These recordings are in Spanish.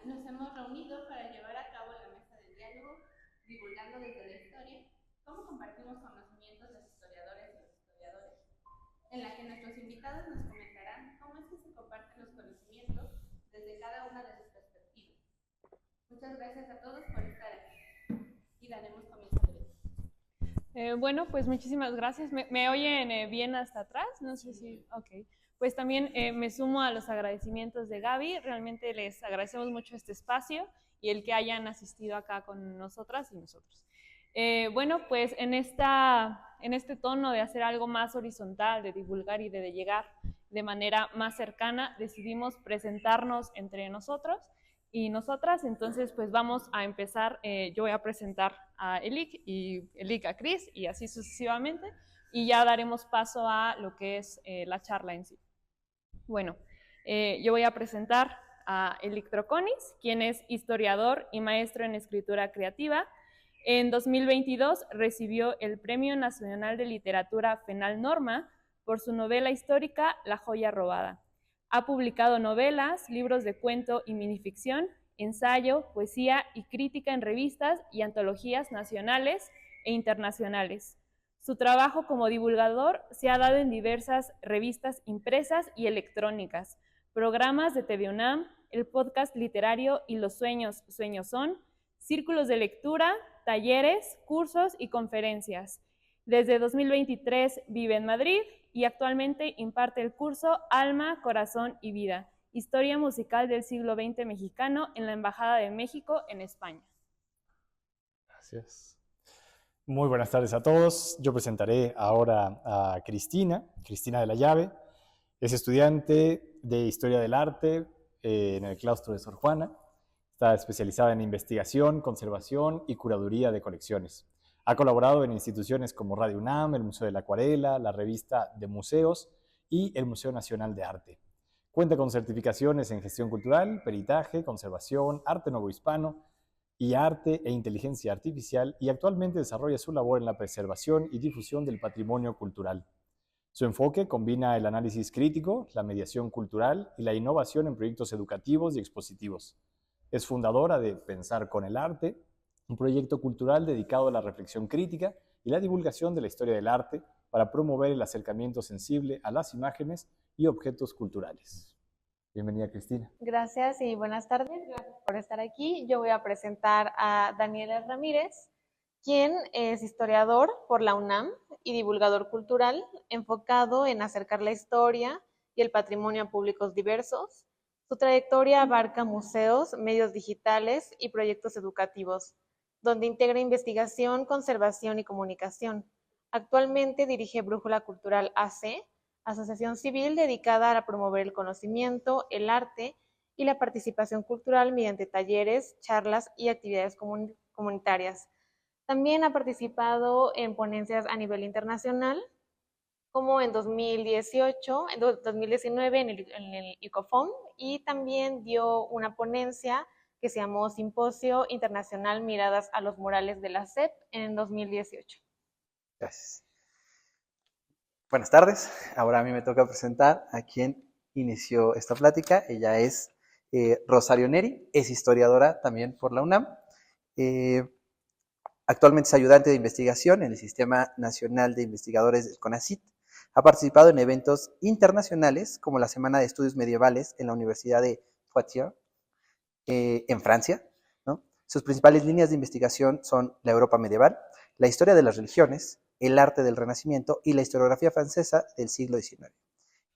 nos hemos reunido para llevar a cabo la mesa de diálogo Divulgando desde la Historia, cómo compartimos conocimientos de los historiadores y los historiadores, en la que nuestros invitados nos comentarán cómo es que se comparten los conocimientos desde cada una de sus perspectivas. Muchas gracias a todos por estar aquí y daremos comienzo al evento. Bueno, pues muchísimas gracias. ¿Me oyen bien hasta atrás? No sé si... Ok. Pues también me sumo a los agradecimientos de Gaby. Realmente les agradecemos mucho este espacio y el que hayan asistido acá con nosotras y nosotros. Bueno, pues en este tono de hacer algo más horizontal, de divulgar y de llegar de manera más cercana, decidimos presentarnos entre nosotros y nosotras. Entonces, pues vamos a empezar. Yo voy a presentar a Elik y Elik a Cris y así sucesivamente, y ya daremos paso a lo que es la charla en sí. Bueno, yo voy a presentar a Elik Troconis, quien es historiador y maestro en escritura creativa. En 2022 recibió el Premio Nacional de Literatura Fenal Norma por su novela histórica La joya robada. Ha publicado novelas, libros de cuento y minificción, ensayo, poesía y crítica en revistas y antologías nacionales e internacionales. Su trabajo como divulgador se ha dado en diversas revistas impresas y electrónicas, programas de TV UNAM, el podcast literario Y los sueños, sueños son, círculos de lectura, talleres, cursos y conferencias. Desde 2023 vive en Madrid y actualmente imparte el curso Alma, Corazón y Vida, Historia Musical del Siglo XX Mexicano en la Embajada de México en España. Gracias. Muy buenas tardes a todos. Yo presentaré ahora a Cristina de la Llave. Es estudiante de Historia del Arte en el claustro de Sor Juana. Está especializada en investigación, conservación y curaduría de colecciones. Ha colaborado en instituciones como Radio UNAM, el Museo de la Acuarela, la Revista de Museos y el Museo Nacional de Arte. Cuenta con certificaciones en gestión cultural, peritaje, conservación, arte novohispano y arte e inteligencia artificial, y actualmente desarrolla su labor en la preservación y difusión del patrimonio cultural. Su enfoque combina el análisis crítico, la mediación cultural y la innovación en proyectos educativos y expositivos. Es fundadora de Pensar con el Arte, un proyecto cultural dedicado a la reflexión crítica y la divulgación de la historia del arte para promover el acercamiento sensible a las imágenes y objetos culturales. Bienvenida, Cristina. Gracias y buenas tardes. Gracias por estar aquí. Yo voy a presentar a Daniela Ramírez, quien es historiador por la UNAM y divulgador cultural, enfocado en acercar la historia y el patrimonio a públicos diversos. Su trayectoria abarca museos, medios digitales y proyectos educativos, donde integra investigación, conservación y comunicación. Actualmente dirige Brújula Cultural AC, asociación civil dedicada a promover el conocimiento, el arte y la participación cultural mediante talleres, charlas y actividades comunitarias. También ha participado en ponencias a nivel internacional, como en 2019 en el ICOFOM, y también dio una ponencia que se llamó Simposio Internacional Miradas a los Murales de la SEP en 2018. Gracias. Buenas tardes. Ahora a mí me toca presentar a quien inició esta plática. Ella es Rosario Neri, es historiadora también por la UNAM. Actualmente es ayudante de investigación en el Sistema Nacional de Investigadores del CONACYT. Ha participado en eventos internacionales como la Semana de Estudios Medievales en la Universidad de Poitiers, en Francia, ¿no? Sus principales líneas de investigación son la Europa medieval, la historia de las religiones, el arte del Renacimiento y la historiografía francesa del siglo XIX.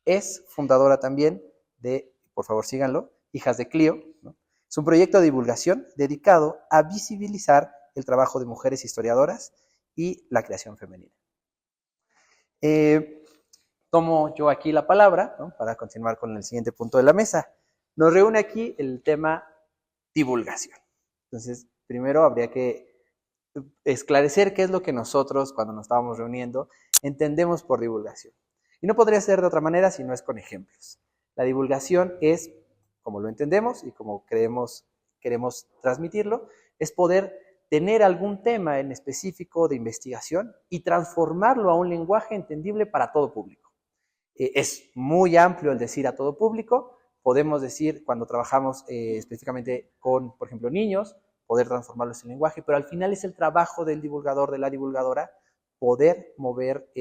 Es fundadora también de, por favor síganlo, Hijas de Clio, ¿no? Es un proyecto de divulgación dedicado a visibilizar el trabajo de mujeres historiadoras y la creación femenina. Tomo yo aquí la palabra, ¿no?, para continuar con el siguiente punto de la mesa. Nos reúne aquí el tema divulgación. Entonces, primero habría que esclarecer qué es lo que nosotros, cuando nos estábamos reuniendo, entendemos por divulgación. Y no podría ser de otra manera si no es con ejemplos. La divulgación es, como lo entendemos y como queremos transmitirlo, es poder tener algún tema en específico de investigación y transformarlo a un lenguaje entendible para todo público. Es muy amplio el decir a todo público, podemos decir, cuando trabajamos específicamente con, por ejemplo, niños, poder transformarlos en lenguaje, pero al final es el trabajo del divulgador, de la divulgadora, poder mover,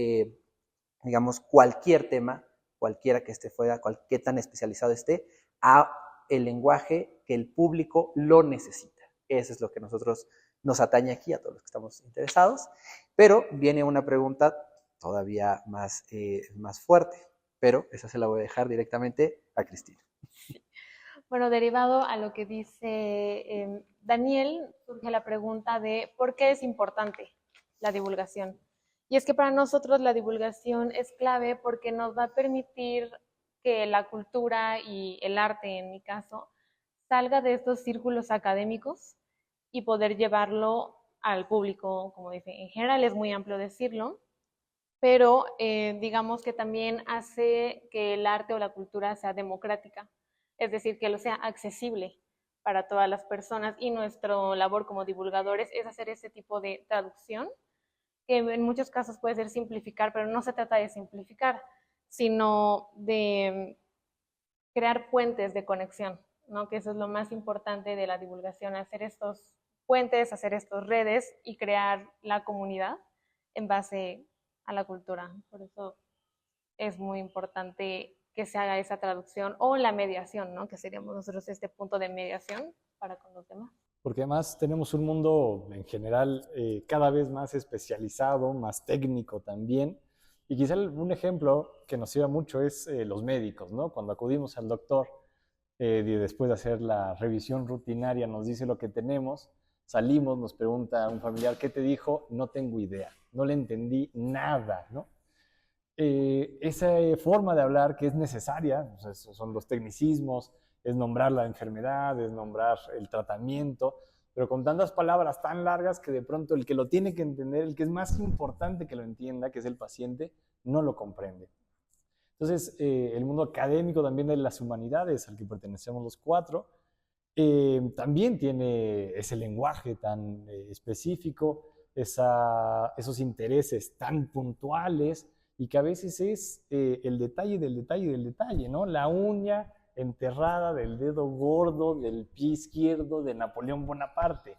digamos, cualquier tema, cualquiera que esté fuera, qué tan especializado esté, a el lenguaje que el público lo necesita. Eso es lo que nos atañe aquí a todos los que estamos interesados. Pero viene una pregunta todavía más fuerte, pero esa se la voy a dejar directamente a Cristina. Bueno, derivado a lo que dice Daniel, surge la pregunta de ¿por qué es importante la divulgación? Y es que para nosotros la divulgación es clave porque nos va a permitir que la cultura y el arte, en mi caso, salga de estos círculos académicos y poder llevarlo al público, como dice, en general es muy amplio decirlo, pero digamos que también hace que el arte o la cultura sea democrática, es decir, que lo sea accesible para todas las personas, y nuestra labor como divulgadores es hacer ese tipo de traducción, que en muchos casos puede ser simplificar, pero no se trata de simplificar, sino de crear puentes de conexión, ¿no? Que eso es lo más importante de la divulgación, hacer estos puentes, hacer estas redes y crear la comunidad en base a la cultura. Por eso es muy importante que se haga esa traducción o la mediación, ¿no? Que seríamos nosotros este punto de mediación para con los demás. Porque además tenemos un mundo en general cada vez más especializado, más técnico también. Y quizá un ejemplo que nos sirva mucho es los médicos, ¿no? Cuando acudimos al doctor, después de hacer la revisión rutinaria, nos dice lo que tenemos, salimos, nos pregunta un familiar, ¿qué te dijo? No tengo idea, no le entendí nada, ¿no? Esa forma de hablar que es necesaria, o sea, son los tecnicismos, es nombrar la enfermedad, es nombrar el tratamiento, pero con tantas palabras tan largas que de pronto el que lo tiene que entender, el que es más importante que lo entienda, que es el paciente, no lo comprende. Entonces, el mundo académico también de las humanidades, al que pertenecemos los cuatro, también tiene ese lenguaje tan específico, esos intereses tan puntuales, y que a veces es el detalle del detalle del detalle, ¿no? La uña enterrada del dedo gordo del pie izquierdo de Napoleón Bonaparte.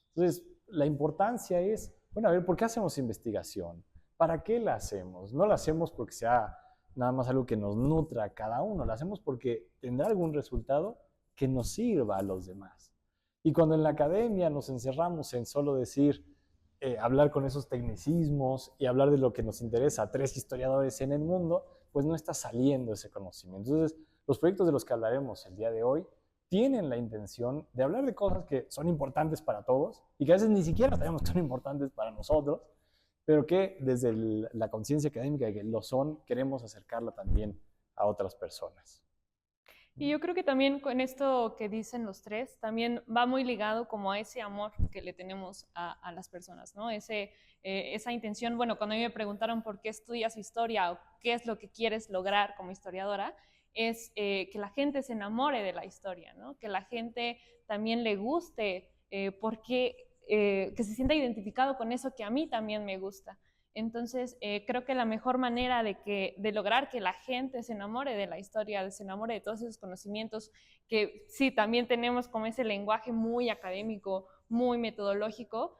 Entonces, la importancia es, bueno, a ver, ¿por qué hacemos investigación? ¿Para qué la hacemos? No la hacemos porque sea nada más algo que nos nutra a cada uno, la hacemos porque tendrá algún resultado que nos sirva a los demás. Y cuando en la academia nos encerramos en solo decir, hablar con esos tecnicismos y hablar de lo que nos interesa a 3 historiadores en el mundo, pues no está saliendo ese conocimiento. Entonces, los proyectos de los que hablaremos el día de hoy tienen la intención de hablar de cosas que son importantes para todos y que a veces ni siquiera sabemos que son importantes para nosotros, pero que desde la conciencia académica de que lo son, queremos acercarla también a otras personas. Y yo creo que también con esto que dicen los tres, también va muy ligado como a ese amor que le tenemos a las personas, ¿no? Esa intención, bueno, cuando a mí me preguntaron por qué estudias historia o qué es lo que quieres lograr como historiadora, es que la gente se enamore de la historia, ¿no? Que la gente también le guste, que se sienta identificado con eso que a mí también me gusta. Entonces, creo que la mejor manera de lograr que la gente se enamore de la historia, se enamore de todos esos conocimientos, que sí, también tenemos como ese lenguaje muy académico, muy metodológico,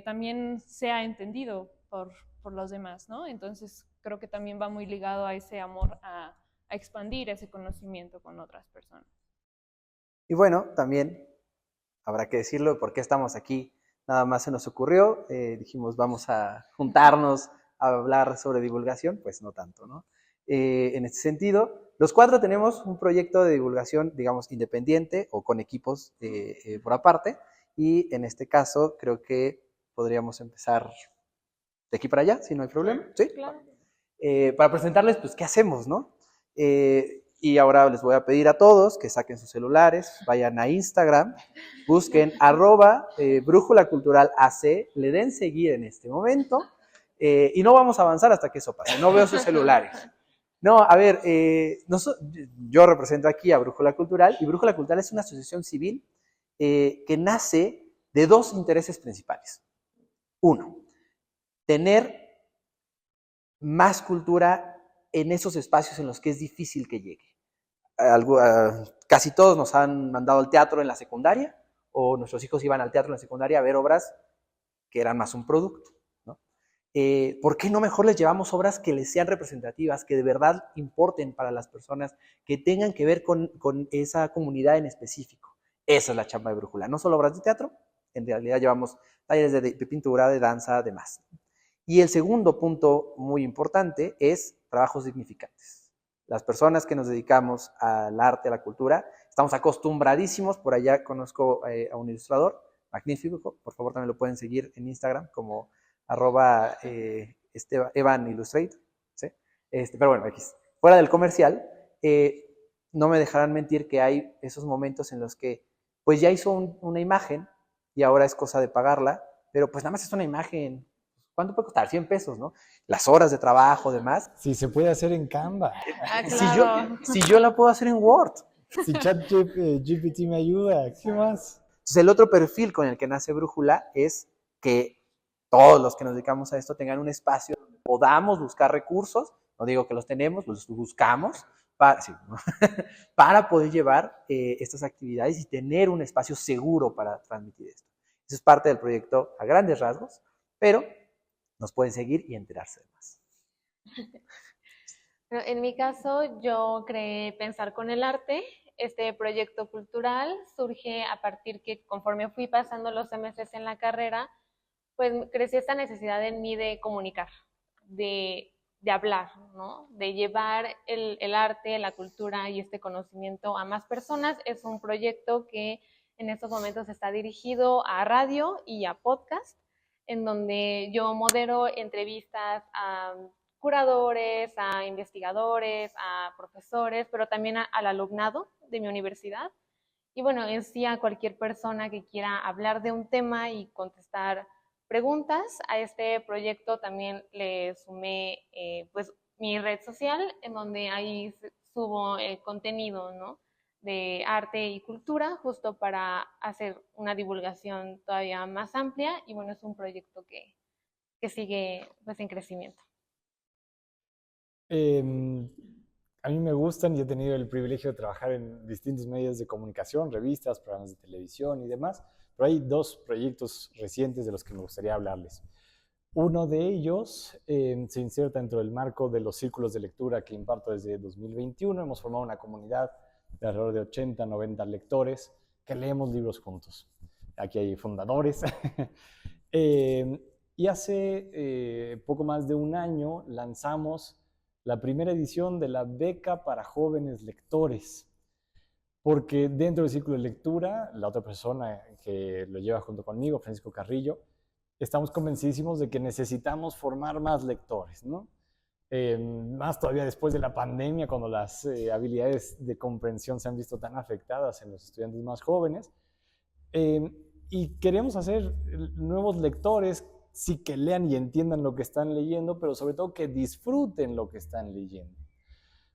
también sea entendido por los demás, ¿no? Entonces, creo que también va muy ligado a ese amor a expandir ese conocimiento con otras personas. Y bueno, también habrá que decirlo, ¿por qué estamos aquí? Nada más se nos ocurrió, dijimos vamos a juntarnos a hablar sobre divulgación, pues no tanto, ¿no? En este sentido, los 4 tenemos un proyecto de divulgación, digamos, independiente o con equipos por aparte, y en este caso creo que podríamos empezar de aquí para allá, si no hay problema, ¿sí? Claro. Para presentarles, pues, ¿qué hacemos, no? Y ahora les voy a pedir a todos que saquen sus celulares, vayan a Instagram, busquen @Brújula Cultural AC, le den seguir en este momento, y no vamos a avanzar hasta que eso pase. No veo sus celulares. No, a ver, yo represento aquí a Brújula Cultural, y Brújula Cultural es una asociación civil que nace de 2 intereses principales. 1, tener más cultura en esos espacios en los que es difícil que llegue. casi todos nos han mandado al teatro en la secundaria, o nuestros hijos iban al teatro en la secundaria a ver obras que eran más un producto, ¿no? ¿Por qué no mejor les llevamos obras que les sean representativas, que de verdad importen para las personas, que tengan que ver con esa comunidad en específico? Esa es la chamba de Brújula. No solo obras de teatro, en realidad llevamos talleres de pintura, de danza, demás. Y el segundo punto muy importante es trabajos significantes. Las personas que nos dedicamos al arte, a la cultura, estamos acostumbradísimos. Por allá conozco a un ilustrador magnífico, por favor también lo pueden seguir en Instagram como @evanillustrator, ¿sí? Pero bueno, fuera del comercial, no me dejarán mentir que hay esos momentos en los que pues ya hizo una imagen y ahora es cosa de pagarla, pero pues nada más es una imagen. ¿Cuánto puede costar? 100 pesos, ¿no? Las horas de trabajo, demás. Sí, se puede hacer en Canva. Claro. Si yo la puedo hacer en Word. Si ChatGPT me ayuda, ¿qué más? Entonces, el otro perfil con el que nace Brújula es que todos los que nos dedicamos a esto tengan un espacio donde podamos buscar recursos. No digo que los tenemos, los buscamos para poder llevar estas actividades y tener un espacio seguro para transmitir esto. Eso es parte del proyecto a grandes rasgos, pero nos pueden seguir y enterarse de más. En mi caso, yo creé Pensar con el Arte. Este proyecto cultural surge a partir que conforme fui pasando los semestres en la carrera, pues creció esta necesidad en mí de comunicar, de hablar, ¿no? De llevar el arte, la cultura y este conocimiento a más personas. Es un proyecto que en estos momentos está dirigido a radio y a podcast, en donde yo modero entrevistas a curadores, a investigadores, a profesores, pero también al alumnado de mi universidad. Y bueno, en sí a cualquier persona que quiera hablar de un tema y contestar preguntas. A este proyecto también le sumé pues mi red social, en donde ahí subo el contenido, ¿no?, de arte y cultura, justo para hacer una divulgación todavía más amplia. Y bueno, es un proyecto que sigue pues en crecimiento. A mí me gustan y he tenido el privilegio de trabajar en distintos medios de comunicación, revistas, programas de televisión y demás, pero hay dos proyectos recientes de los que me gustaría hablarles. Uno de ellos se inserta dentro del marco de los círculos de lectura que imparto desde 2021. Hemos formado una comunidad de alrededor de 80, 90 lectores que leemos libros juntos. Aquí hay fundadores. Y hace poco más de un año lanzamos la primera edición de la beca para jóvenes lectores, porque dentro del círculo de lectura, la otra persona que lo lleva junto conmigo, Francisco Carrillo, estamos convencidísimos de que necesitamos formar más lectores, ¿no? Más todavía después de la pandemia, cuando las habilidades de comprensión se han visto tan afectadas en los estudiantes más jóvenes. Y queremos hacer nuevos lectores, sí, que lean y entiendan lo que están leyendo, pero sobre todo que disfruten lo que están leyendo.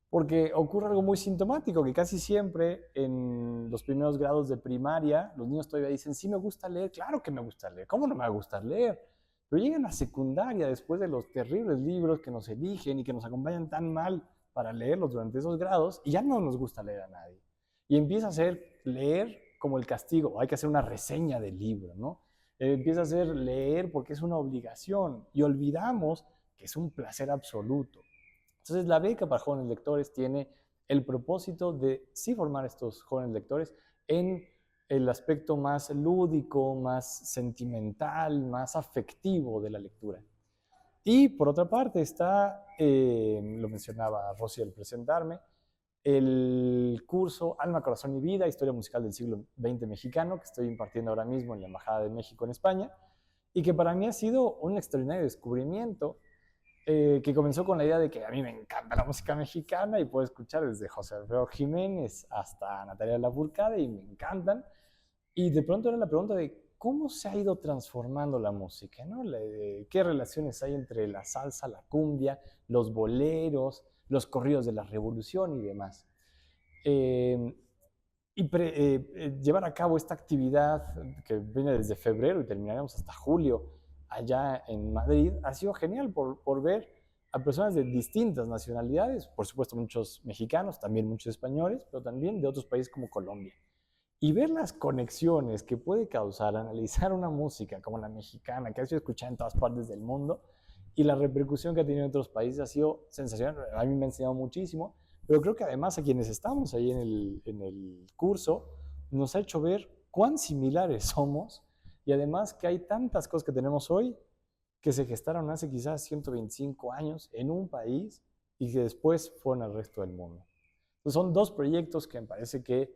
Porque ocurre algo muy sintomático, que casi siempre en los primeros grados de primaria, los niños todavía dicen, sí me gusta leer, claro que me gusta leer, ¿cómo no me va a gustar leer? Pero llegan a secundaria después de los terribles libros que nos eligen y que nos acompañan tan mal para leerlos durante esos grados, y ya no nos gusta leer a nadie. Y empieza a ser leer como el castigo, hay que hacer una reseña del libro, ¿no? Empieza a ser leer porque es una obligación y olvidamos que es un placer absoluto. Entonces la beca para jóvenes lectores tiene el propósito de sí formar a estos jóvenes lectores en el aspecto más lúdico, más sentimental, más afectivo de la lectura. Y por otra parte está, lo mencionaba Rosy al presentarme, el curso Alma, Corazón y Vida, Historia Musical del Siglo XX Mexicano, que estoy impartiendo ahora mismo en la Embajada de México en España, y que para mí ha sido un extraordinario descubrimiento, que comenzó con la idea de que a mí me encanta la música mexicana y puedo escuchar desde José Alfredo Jiménez hasta Natalia Lafourcade y me encantan. Y de pronto era la pregunta de cómo se ha ido transformando la música, ¿no? ¿Qué relaciones hay entre la salsa, la cumbia, los boleros, los corridos de la revolución y demás? Llevar a cabo esta actividad que viene desde febrero y terminaremos hasta julio allá en Madrid ha sido genial por ver a personas de distintas nacionalidades, por supuesto muchos mexicanos, también muchos españoles, pero también de otros países como Colombia. Y ver las conexiones que puede causar analizar una música como la mexicana, que ha sido escuchada en todas partes del mundo, y la repercusión que ha tenido en otros países ha sido sensacional. A mí me ha enseñado muchísimo, pero creo que además a quienes estamos ahí en el curso, nos ha hecho ver cuán similares somos y además que hay tantas cosas que tenemos hoy que se gestaron hace quizás 125 años en un país y que después fueron al resto del mundo. Entonces son dos proyectos que me parece que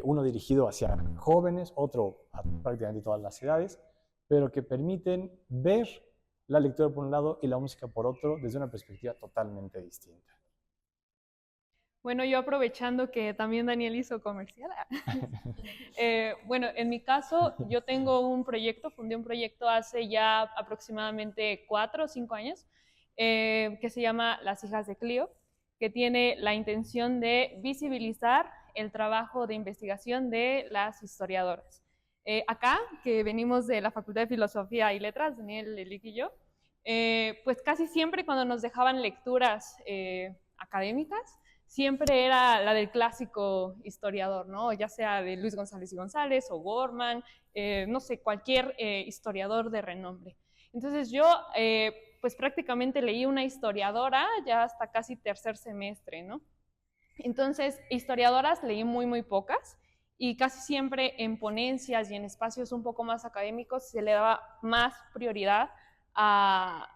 uno dirigido hacia jóvenes, otro a prácticamente todas las edades, pero que permiten ver la lectura por un lado y la música por otro desde una perspectiva totalmente distinta. Bueno, yo aprovechando que también Daniel hizo comercial. Bueno, en mi caso, yo tengo un proyecto, fundé un proyecto hace ya aproximadamente 4 o 5 años, que se llama Las Hijas de Clio, que tiene la intención de visibilizar el trabajo de investigación de las historiadoras. Acá, que venimos de la Facultad de Filosofía y Letras, Daniel, Elik y yo, pues casi siempre cuando nos dejaban lecturas académicas, siempre era la del clásico historiador, ¿no? Ya sea de Luis González y González o Gorman, no sé, cualquier historiador de renombre. Entonces yo, pues prácticamente leí una historiadora ya hasta casi tercer semestre, ¿no? Entonces, historiadoras leí muy pocas y casi siempre en ponencias y en espacios un poco más académicos se le daba más prioridad a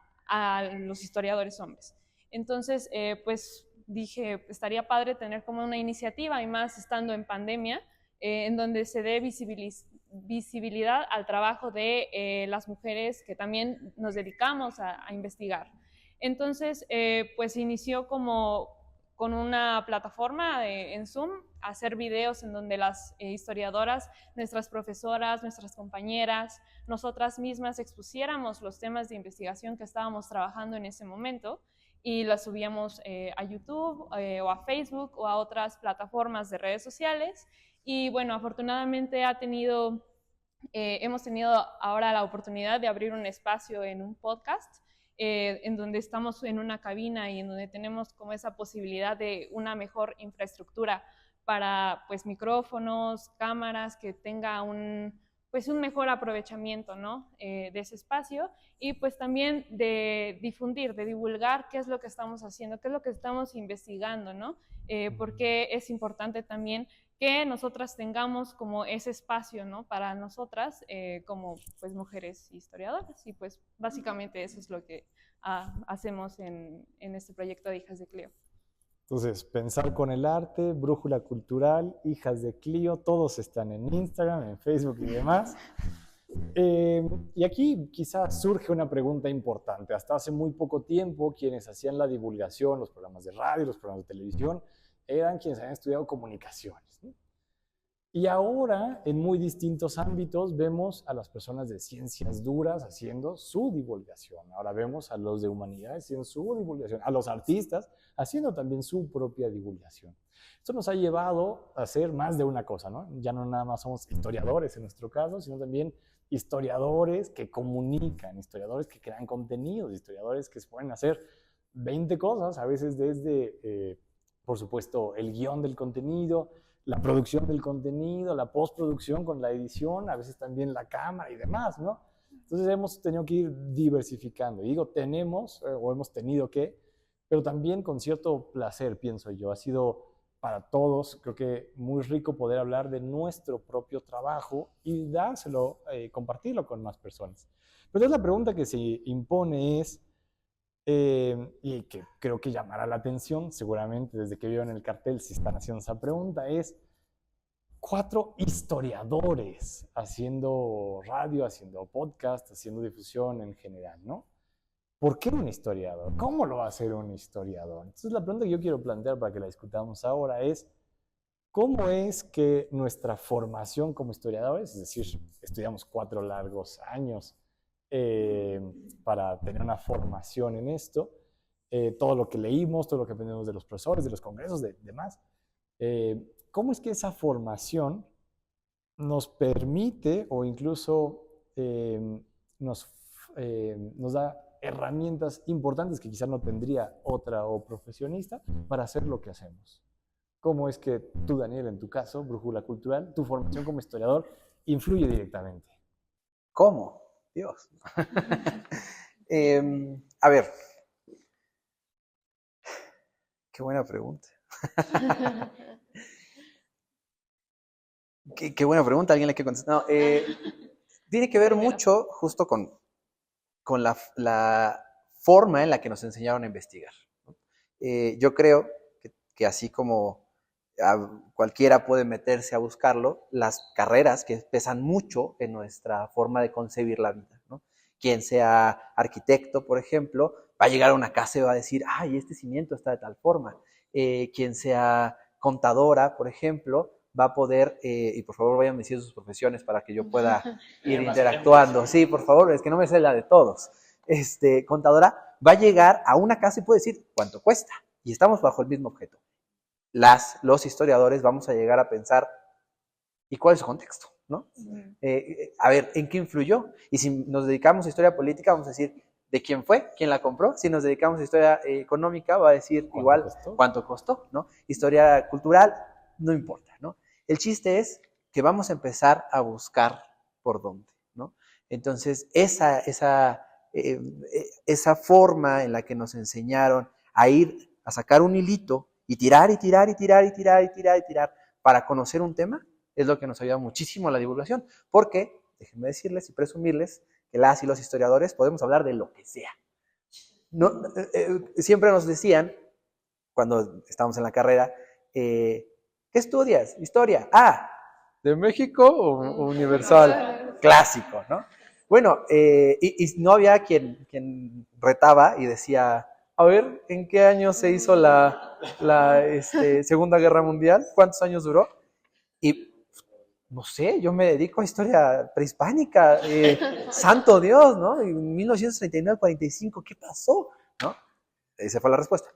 los historiadores hombres. Entonces, pues dije, estaría padre tener como una iniciativa, y más estando en pandemia, en donde se dé visibilidad al trabajo de las mujeres que también nos dedicamos a investigar. Entonces, pues inició como con una plataforma en Zoom, hacer videos en donde las historiadoras, nuestras profesoras, nuestras compañeras, nosotras mismas expusiéramos los temas de investigación que estábamos trabajando en ese momento y las subíamos a YouTube o a Facebook o a otras plataformas de redes sociales. Y bueno, afortunadamente hemos tenido ahora la oportunidad de abrir un espacio en un podcast en donde estamos en una cabina y en donde tenemos como esa posibilidad de una mejor infraestructura para pues micrófonos, cámaras, que tenga pues un mejor aprovechamiento, ¿no? De ese espacio, y pues también de difundir, de divulgar qué es lo que estamos haciendo, qué es lo que estamos investigando, ¿no? Porque es importante también que nosotras tengamos como ese espacio, ¿no? Para nosotras como pues mujeres historiadoras, y pues básicamente eso es lo que hacemos en este proyecto de Hijas de Clio. Entonces, Pensar con el Arte, Brújula Cultural, Hijas de Clio, todos están en Instagram, en Facebook y demás. Y aquí quizás surge una pregunta importante. Hasta hace muy poco tiempo, quienes hacían la divulgación, los programas de radio, los programas de televisión, eran quienes habían estudiado comunicaciones, ¿no? Y ahora, en muy distintos ámbitos, vemos a las personas de ciencias duras haciendo su divulgación. Ahora vemos a los de humanidades haciendo su divulgación, a los artistas haciendo también su propia divulgación. Esto nos ha llevado a hacer más de una cosa, ¿no? Ya no nada más somos historiadores en nuestro caso, sino también historiadores que comunican, historiadores que crean contenidos, historiadores que se pueden hacer 20 cosas, a veces desde, por supuesto, el guión del contenido, la producción del contenido, la postproducción con la edición, a veces también la cámara y demás, ¿no? Entonces hemos tenido que ir diversificando. Y digo, tenemos o hemos tenido que, pero también con cierto placer, pienso yo. Ha sido para todos, creo que muy rico poder hablar de nuestro propio trabajo y dárselo, compartirlo con más personas. Pero entonces la pregunta que se impone es, y que creo que llamará la atención, seguramente desde que vieron el cartel si están haciendo esa pregunta, es 4 historiadores haciendo radio, haciendo podcast, haciendo difusión en general, ¿no? ¿Por qué un historiador? ¿Cómo lo va a hacer un historiador? Entonces la pregunta que yo quiero plantear para que la discutamos ahora es, ¿cómo es que nuestra formación como historiadores, es decir, estudiamos 4 largos años para tener una formación en esto, todo lo que leímos, todo lo que aprendimos de los profesores, de los congresos, de demás, ¿cómo es que esa formación nos permite o incluso nos da herramientas importantes que quizás no tendría otra o profesionista para hacer lo que hacemos. ¿Cómo es que tú, Daniel, en tu caso, Brújula Cultural, tu formación como historiador influye directamente? ¿Cómo? Dios. A ver, qué buena pregunta. Qué buena pregunta, alguien le que contestar. No, tiene que ver mucho justo con la forma en la que nos enseñaron a investigar. Yo creo que así como cualquiera puede meterse a buscarlo, las carreras que pesan mucho en nuestra forma de concebir la vida, ¿no? Quien sea arquitecto, por ejemplo, va a llegar a una casa y va a decir, ay, este cimiento está de tal forma. Quien sea contadora, por ejemplo, va a poder, y por favor vayan diciendo sus profesiones para que yo pueda ir interactuando. Sí, por favor, es que no me sé la de todos. Contadora va a llegar a una casa y puede decir cuánto cuesta, y estamos bajo el mismo objeto. Los historiadores vamos a llegar a pensar, ¿y cuál es su contexto? ¿No? A ver, ¿en qué influyó? Y si nos dedicamos a historia política, vamos a decir, ¿de quién fue? ¿Quién la compró? Si nos dedicamos a historia económica, va a decir igual cuánto costó, ¿no? Historia cultural, no importa, ¿no? El chiste es que vamos a empezar a buscar por dónde, ¿no? Entonces, esa forma en la que nos enseñaron a ir a sacar un hilito y tirar y tirar y tirar y tirar y tirar y tirar para conocer un tema, es lo que nos ayuda muchísimo a la divulgación, porque, déjenme decirles y presumirles, que las y los historiadores podemos hablar de lo que sea. No, siempre nos decían, cuando estábamos en la carrera, ¿qué estudias? Historia. Ah, ¿de México o universal? Clásico, ¿no? Bueno, y no había quien retaba y decía, a ver, ¿en qué año se hizo la Segunda Guerra Mundial? ¿Cuántos años duró? Y no sé, yo me dedico a historia prehispánica, santo Dios, ¿no? En 1939-45, ¿qué pasó? ¿No? Esa fue la respuesta.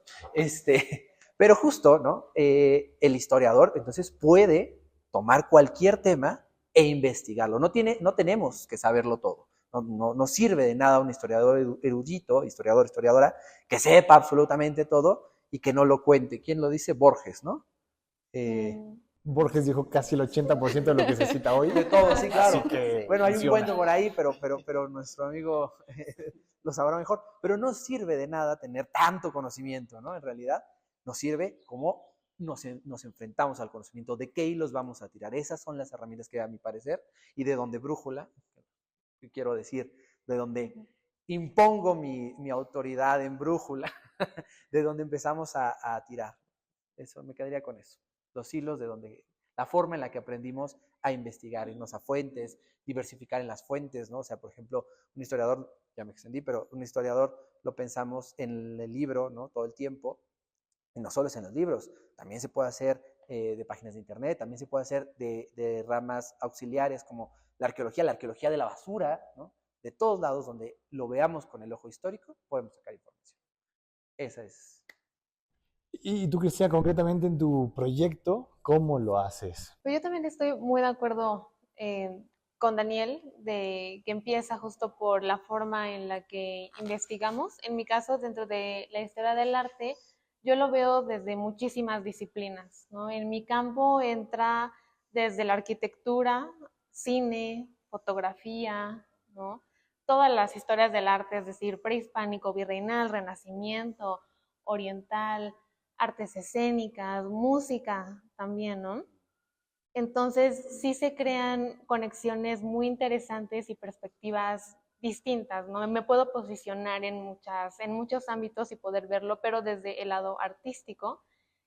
Pero justo, ¿no? El historiador entonces puede tomar cualquier tema e investigarlo. No tenemos que saberlo todo. No sirve de nada un historiador erudito, historiadora, que sepa absolutamente todo y que no lo cuente. ¿Quién lo dice? Borges, ¿no? Borges dijo casi el 80% de lo que se cita hoy. De todo, sí, claro. Bueno, hay funciona. un cuento por ahí, pero nuestro amigo lo sabrá mejor. Pero no sirve de nada tener tanto conocimiento, ¿no? En realidad, nos sirve como nos enfrentamos al conocimiento, de qué hilos vamos a tirar. Esas son las herramientas que, a mi parecer, y de donde Brújula, quiero decir, de donde impongo mi autoridad en Brújula, de donde empezamos a tirar. Eso, me quedaría con eso. Los hilos de donde, la forma en la que aprendimos a investigar, irnos a fuentes, diversificar en las fuentes, ¿no? O sea, por ejemplo, un historiador, ya me extendí, pero un historiador lo pensamos en el libro, ¿no? Todo el tiempo, y no solo es en los libros, también se puede hacer de páginas de internet, también se puede hacer de ramas auxiliares como la arqueología de la basura, ¿no? De todos lados donde lo veamos con el ojo histórico, podemos sacar información. Esa es. Y tú, Cristina, concretamente en tu proyecto, ¿cómo lo haces? Pues yo también estoy muy de acuerdo con Daniel, de que empieza justo por la forma en la que investigamos. En mi caso, dentro de la historia del arte, yo lo veo desde muchísimas disciplinas, ¿no? En mi campo entra desde la arquitectura, cine, fotografía, ¿no? Todas las historias del arte, es decir, prehispánico, virreinal, renacimiento, oriental, artes escénicas, música también, ¿no? Entonces sí se crean conexiones muy interesantes y perspectivas distintas, ¿no? Me puedo posicionar en muchos ámbitos y poder verlo, pero desde el lado artístico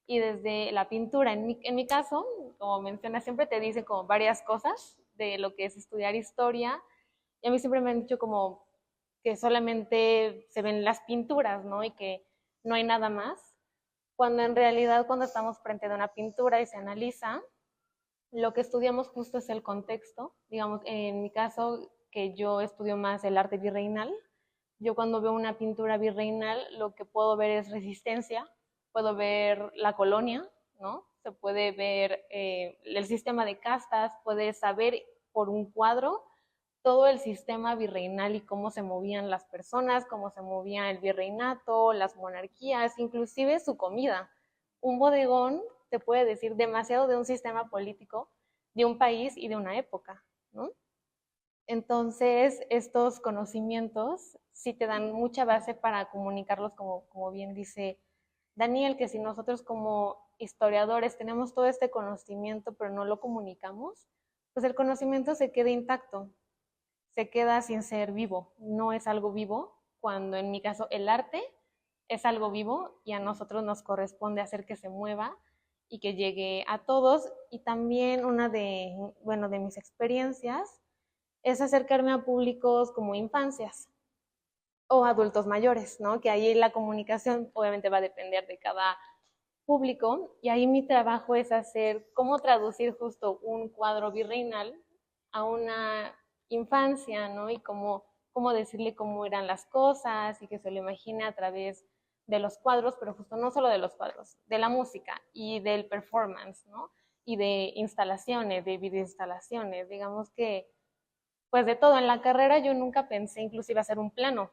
y desde la pintura. En mi caso, como mencionas, siempre te dicen como varias cosas de lo que es estudiar historia, y a mí siempre me han dicho como que solamente se ven las pinturas, ¿no? Y que no hay nada más, cuando en realidad cuando estamos frente a una pintura y se analiza, lo que estudiamos justo es el contexto. Digamos, en mi caso, que yo estudio más el arte virreinal, yo cuando veo una pintura virreinal, lo que puedo ver es resistencia, puedo ver la colonia, ¿no? Se puede ver el sistema de castas, puedes saber por un cuadro todo el sistema virreinal y cómo se movían las personas, cómo se movía el virreinato, las monarquías, inclusive su comida. Un bodegón te puede decir demasiado de un sistema político, de un país y de una época, ¿no? Entonces, estos conocimientos sí te dan mucha base para comunicarlos, como bien dice Daniel, que si nosotros como historiadores tenemos todo este conocimiento pero no lo comunicamos, pues el conocimiento se queda intacto, se queda sin ser vivo, no es algo vivo, cuando en mi caso el arte es algo vivo y a nosotros nos corresponde hacer que se mueva y que llegue a todos. Y también una de mis experiencias es acercarme a públicos como infancias o adultos mayores, ¿no? Que ahí la comunicación obviamente va a depender de cada público y ahí mi trabajo es hacer cómo traducir justo un cuadro virreinal a una infancia, ¿no? Y cómo decirle cómo eran las cosas y que se lo imagine a través de los cuadros, pero justo no solo de los cuadros, de la música y del performance, ¿no? Y de instalaciones, de videoinstalaciones, digamos que pues de todo. En la carrera yo nunca pensé inclusive hacer un plano,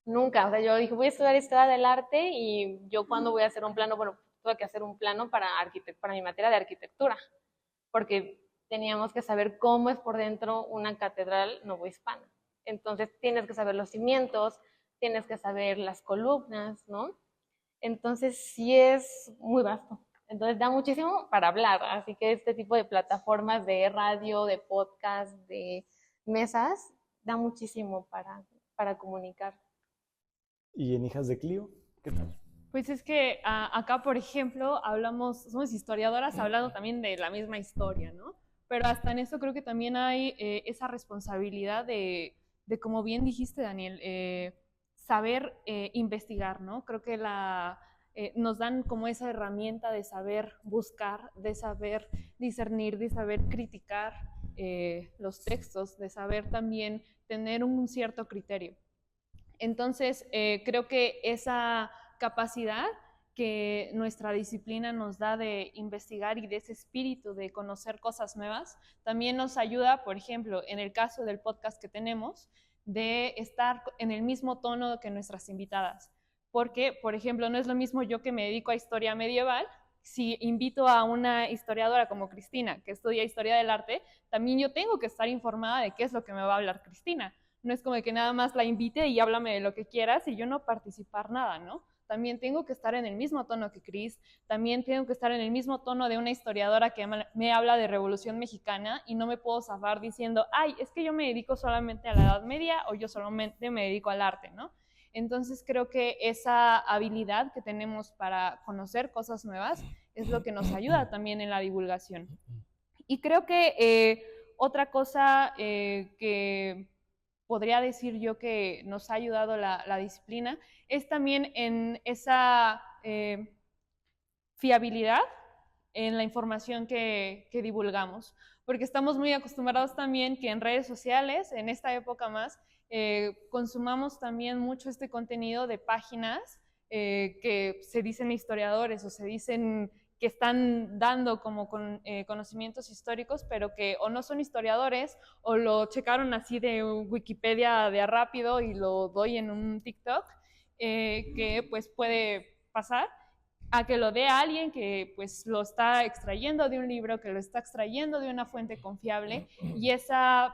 nunca. O sea, yo dije, voy a estudiar historia del arte y yo cuando voy a hacer un plano, bueno, tuve que hacer un plano para mi materia de arquitectura, porque teníamos que saber cómo es por dentro una catedral novohispana. Entonces tienes que saber los cimientos, tienes que saber las columnas, ¿no? Entonces sí es muy vasto. Entonces da muchísimo para hablar, así que este tipo de plataformas de radio, de podcast, de mesas, da muchísimo para comunicar. ¿Y en Hijas de Clio? ¿Qué tal? Pues es que acá, por ejemplo, somos historiadoras hablando también de la misma historia, ¿no? Pero hasta en eso creo que también hay esa responsabilidad de, como bien dijiste, Daniel, saber investigar, ¿no? Creo que nos dan como esa herramienta de saber buscar, de saber discernir, de saber criticar los textos, de saber también tener un cierto criterio. Entonces, creo que esa capacidad que nuestra disciplina nos da de investigar y de ese espíritu de conocer cosas nuevas, también nos ayuda, por ejemplo, en el caso del podcast que tenemos, de estar en el mismo tono que nuestras invitadas. Porque, por ejemplo, no es lo mismo yo que me dedico a historia medieval, si invito a una historiadora como Cristina, que estudia historia del arte, también yo tengo que estar informada de qué es lo que me va a hablar Cristina. No es como que nada más la invite y háblame de lo que quieras y yo no participar nada, ¿no? También tengo que estar en el mismo tono que Cris, también tengo que estar en el mismo tono de una historiadora que me habla de Revolución Mexicana y no me puedo zafar diciendo, ay, es que yo me dedico solamente a la Edad Media o yo solamente me dedico al arte, ¿no? Entonces creo que esa habilidad que tenemos para conocer cosas nuevas es lo que nos ayuda también en la divulgación. Y creo que otra cosa que podría decir yo que nos ha ayudado la disciplina es también en esa fiabilidad en la información que divulgamos, porque estamos muy acostumbrados también que en redes sociales, en esta época más, consumamos también mucho este contenido de páginas que se dicen historiadores o se dicen que están dando como conocimientos históricos, pero que o no son historiadores o lo checaron así de Wikipedia de rápido y lo doy en un TikTok, que pues puede pasar a que lo dé a alguien que pues lo está extrayendo de un libro, que lo está extrayendo de una fuente confiable y ese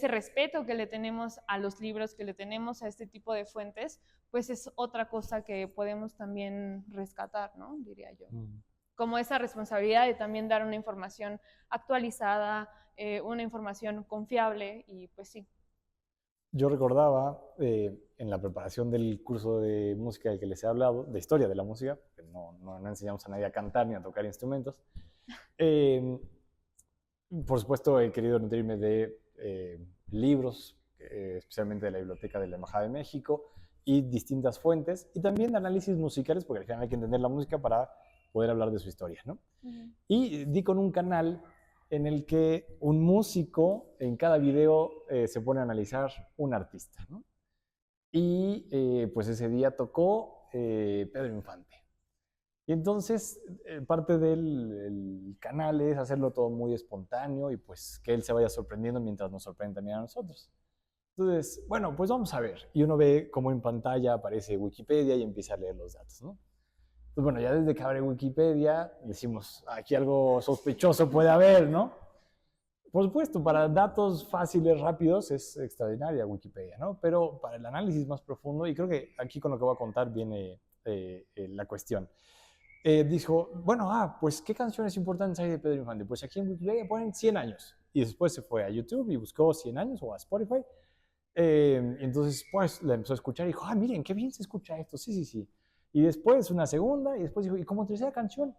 respeto que le tenemos a los libros, que le tenemos a este tipo de fuentes, pues es otra cosa que podemos también rescatar, ¿no? Diría yo. Como esa responsabilidad de también dar una información actualizada, una información confiable y pues sí. Yo recordaba en la preparación del curso de música del que les he hablado, de historia de la música, que no enseñamos a nadie a cantar ni a tocar instrumentos, por supuesto he querido nutrirme de libros, especialmente de la Biblioteca de la Embajada de México, y distintas fuentes, y también análisis musicales, porque al final hay que entender la música para poder hablar de su historia, ¿no? Y di con un canal en el que un músico en cada video se pone a analizar un artista, ¿no? Y pues ese día tocó Pedro Infante. Y entonces, parte del canal es hacerlo todo muy espontáneo y pues que él se vaya sorprendiendo mientras nos sorprende también a nosotros. Entonces, bueno, pues vamos a ver. Y uno ve cómo en pantalla aparece Wikipedia y empieza a leer los datos, ¿no? Entonces, bueno, ya desde que abre Wikipedia, decimos, aquí algo sospechoso puede haber, ¿no? Por supuesto, para datos fáciles, rápidos, es extraordinaria Wikipedia, ¿no? Pero para el análisis más profundo, y creo que aquí con lo que voy a contar viene la cuestión. Dijo, bueno, pues, ¿qué canciones importantes hay de Pedro Infante? Pues aquí en Wikipedia ponen 100 años. Y después se fue a YouTube y buscó 100 años o a Spotify. Entonces, pues, la empezó a escuchar y dijo, miren, qué bien se escucha esto. Sí, sí, sí. Y después una segunda, y después dijo, ¿y como tercera canción?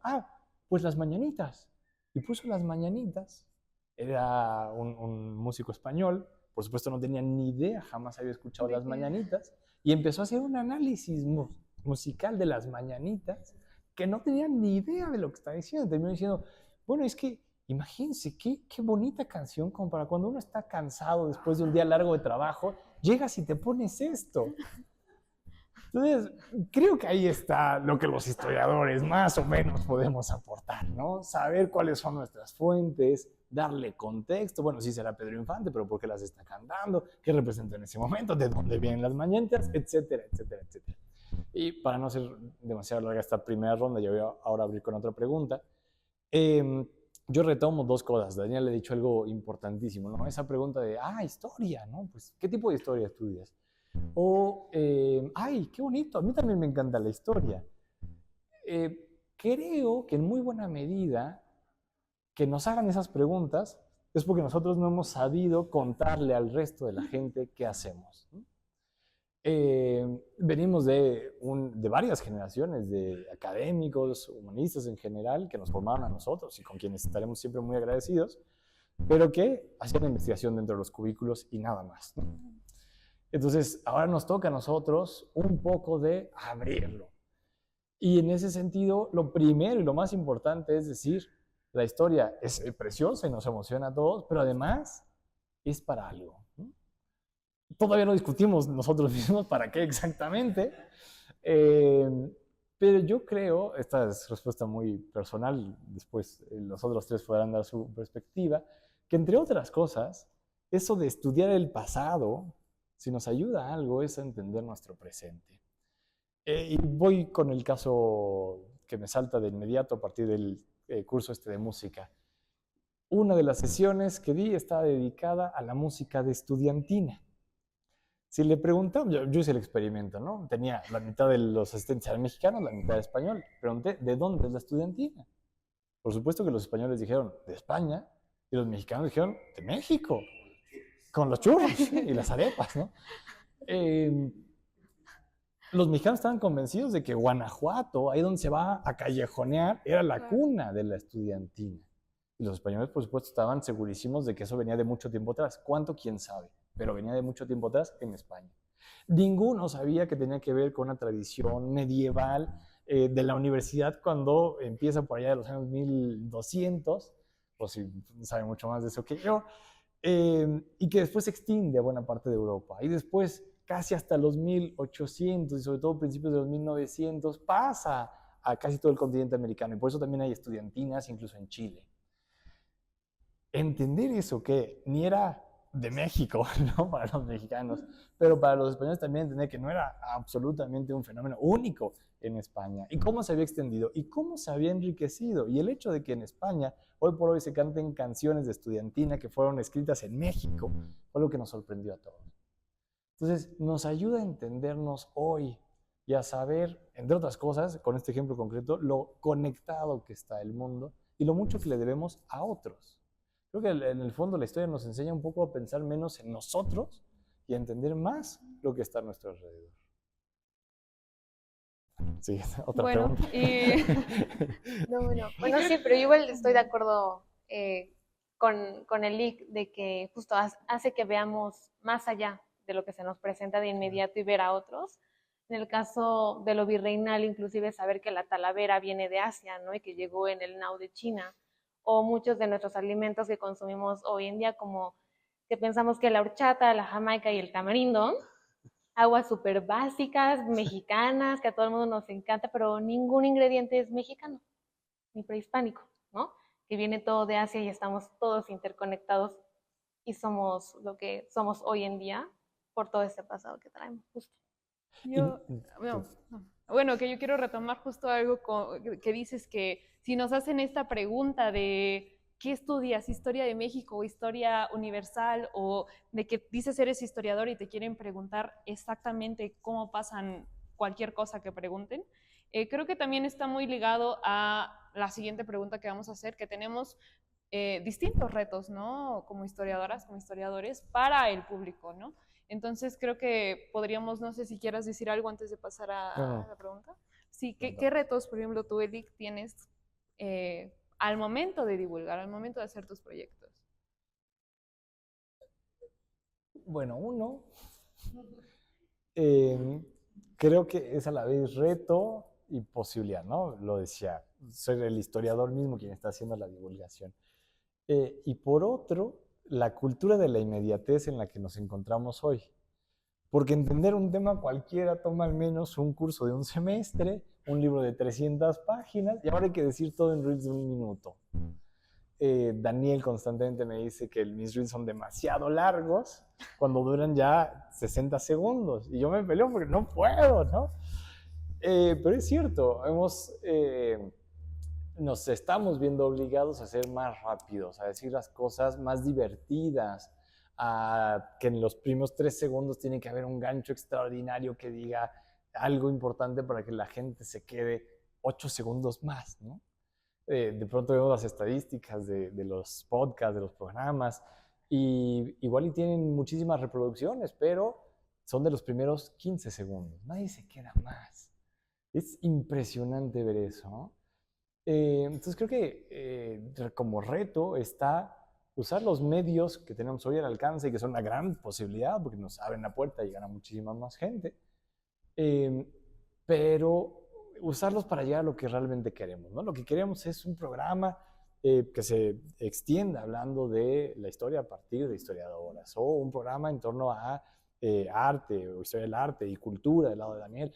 Pues Las Mañanitas. Y puso Las Mañanitas. Era un músico español, por supuesto no tenía ni idea, jamás había escuchado Las Mañanitas, y empezó a hacer un análisis musical de Las Mañanitas, que no tenía ni idea de lo que estaba diciendo. Terminó diciendo, bueno, es que imagínense qué bonita canción, como para cuando uno está cansado después de un día largo de trabajo, llegas y te pones esto. Entonces, creo que ahí está lo que los historiadores más o menos podemos aportar, ¿no? Saber cuáles son nuestras fuentes, darle contexto. Bueno, sí será Pedro Infante, pero ¿por qué las está cantando? ¿Qué representa en ese momento? ¿De dónde vienen las mañanitas? Etcétera, etcétera, etcétera. Y para no ser demasiado larga esta primera ronda, yo voy a ahora abrir con otra pregunta. Yo retomo dos cosas. Daniel le ha dicho algo importantísimo, ¿no? Esa pregunta de, historia, ¿no? Pues, ¿qué tipo de historia estudias? O, qué bonito, a mí también me encanta la historia. Creo que en muy buena medida que nos hagan esas preguntas es porque nosotros no hemos sabido contarle al resto de la gente qué hacemos, ¿no? Venimos de varias generaciones de académicos, humanistas en general, que nos formaron a nosotros y con quienes estaremos siempre muy agradecidos, pero que hacían investigación dentro de los cubículos y nada más, ¿no? Entonces, ahora nos toca a nosotros un poco de abrirlo. Y en ese sentido, lo primero y lo más importante es decir, la historia es preciosa y nos emociona a todos, pero además es para algo, ¿no? Todavía no discutimos nosotros mismos para qué exactamente, pero yo creo, esta es respuesta muy personal, después los otros tres podrán dar su perspectiva, que entre otras cosas, eso de estudiar el pasado, si nos ayuda a algo, es a entender nuestro presente. Y voy con el caso que me salta de inmediato a partir del curso de música. Una de las sesiones que di estaba dedicada a la música de estudiantina. Si le preguntamos, yo hice el experimento, ¿no? Tenía la mitad de los asistentes eran mexicanos, la mitad de español. Pregunté, ¿de dónde es la estudiantina? Por supuesto que los españoles dijeron, de España, y los mexicanos dijeron, de México, con los churros y las arepas, ¿no? Los mexicanos estaban convencidos de que Guanajuato, ahí donde se va a callejonear, era la cuna de la estudiantina. Y los españoles, por supuesto, estaban segurísimos de que eso venía de mucho tiempo atrás. ¿Cuánto? ¿Quién sabe? Pero venía de mucho tiempo atrás en España. Ninguno sabía que tenía que ver con una tradición medieval de la universidad cuando empieza por allá de los años 1200, o si sabe mucho más de eso que yo, y que después se extiende a buena parte de Europa. Y después, casi hasta los 1800 y sobre todo principios de los 1900, pasa a casi todo el continente americano. Y por eso también hay estudiantinas, incluso en Chile. Entender eso, que ni era de México, ¿no? Para los mexicanos, pero para los españoles también entender que no era absolutamente un fenómeno único en España, y cómo se había extendido, y cómo se había enriquecido, y el hecho de que en España hoy por hoy se canten canciones de estudiantina que fueron escritas en México, fue lo que nos sorprendió a todos. Entonces, nos ayuda a entendernos hoy y a saber, entre otras cosas, con este ejemplo concreto, lo conectado que está el mundo y lo mucho que le debemos a otros. Creo que en el fondo la historia nos enseña un poco a pensar menos en nosotros y a entender más lo que está a nuestro alrededor. Sí, otra pregunta. Bueno, sí, pero igual estoy de acuerdo con el Lic de que justo hace que veamos más allá de lo que se nos presenta de inmediato y ver a otros. En el caso de lo virreinal, inclusive saber que la talavera viene de Asia, ¿no? Y que llegó en el Nao de China, o muchos de nuestros alimentos que consumimos hoy en día, como que pensamos que la horchata, la jamaica y el tamarindo aguas súper básicas, mexicanas, que a todo el mundo nos encanta, pero ningún ingrediente es mexicano, ni prehispánico, ¿no? Que viene todo de Asia y estamos todos interconectados y somos lo que somos hoy en día por todo este pasado que traemos, justo. Bueno, que yo quiero retomar justo algo que dices, que si nos hacen esta pregunta de ¿qué estudias? ¿Historia de México o historia universal? O de que dices eres historiador y te quieren preguntar exactamente cómo pasan cualquier cosa que pregunten. Creo que también está muy ligado a la siguiente pregunta que vamos a hacer, que tenemos distintos retos, ¿no? Como historiadoras, como historiadores, para el público, ¿no? Entonces creo que podríamos, no sé si quieras decir algo antes de pasar a la pregunta. Sí, ¿qué retos, por ejemplo, tú, Edic, tienes al momento de divulgar, al momento de hacer tus proyectos? Bueno, uno, creo que es a la vez reto y posibilidad, ¿no? Lo decía, ser el historiador mismo quien está haciendo la divulgación. Y por otro, la cultura de la inmediatez en la que nos encontramos hoy. Porque entender un tema cualquiera toma al menos un curso de un semestre, un libro de 300 páginas, y ahora hay que decir todo en reels de 1 minuto. Daniel constantemente me dice que mis reels son demasiado largos cuando duran ya 60 segundos. Y yo me peleo porque no puedo, ¿no? Pero es cierto, nos estamos viendo obligados a ser más rápidos, a decir las cosas más divertidas, a que en los primeros 3 segundos tiene que haber un gancho extraordinario que diga algo importante para que la gente se quede 8 segundos más, ¿no? De pronto vemos las estadísticas de los podcasts, de los programas, y igual y tienen muchísimas reproducciones, pero son de los primeros 15 segundos. Nadie se queda más. Es impresionante ver eso, ¿no? Entonces creo que como reto está usar los medios que tenemos hoy al alcance y que son una gran posibilidad porque nos abren la puerta y llegan a muchísima más gente, pero usarlos para llegar a lo que realmente queremos, ¿no? Lo que queremos es un programa que se extienda hablando de la historia a partir de historiadoras, o un programa en torno a arte o historia del arte y cultura del lado de Daniel.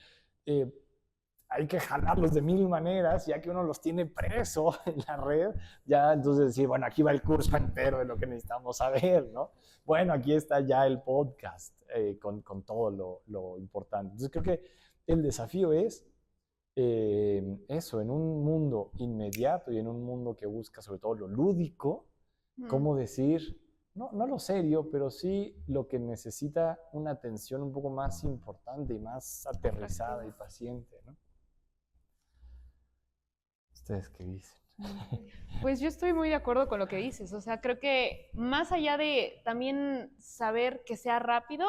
Hay que jalarlos de 1000 maneras, ya que uno los tiene preso en la red, ya entonces decir, bueno, aquí va el curso entero de lo que necesitamos saber, ¿no? Bueno, aquí está ya el podcast con todo lo importante. Entonces creo que el desafío es eso, en un mundo inmediato y en un mundo que busca sobre todo lo lúdico, cómo decir, no lo serio, pero sí lo que necesita una atención un poco más importante y más aterrizada y paciente, ¿no? ¿Ustedes qué dicen? Pues yo estoy muy de acuerdo con lo que dices, o sea, creo que más allá de también saber que sea rápido,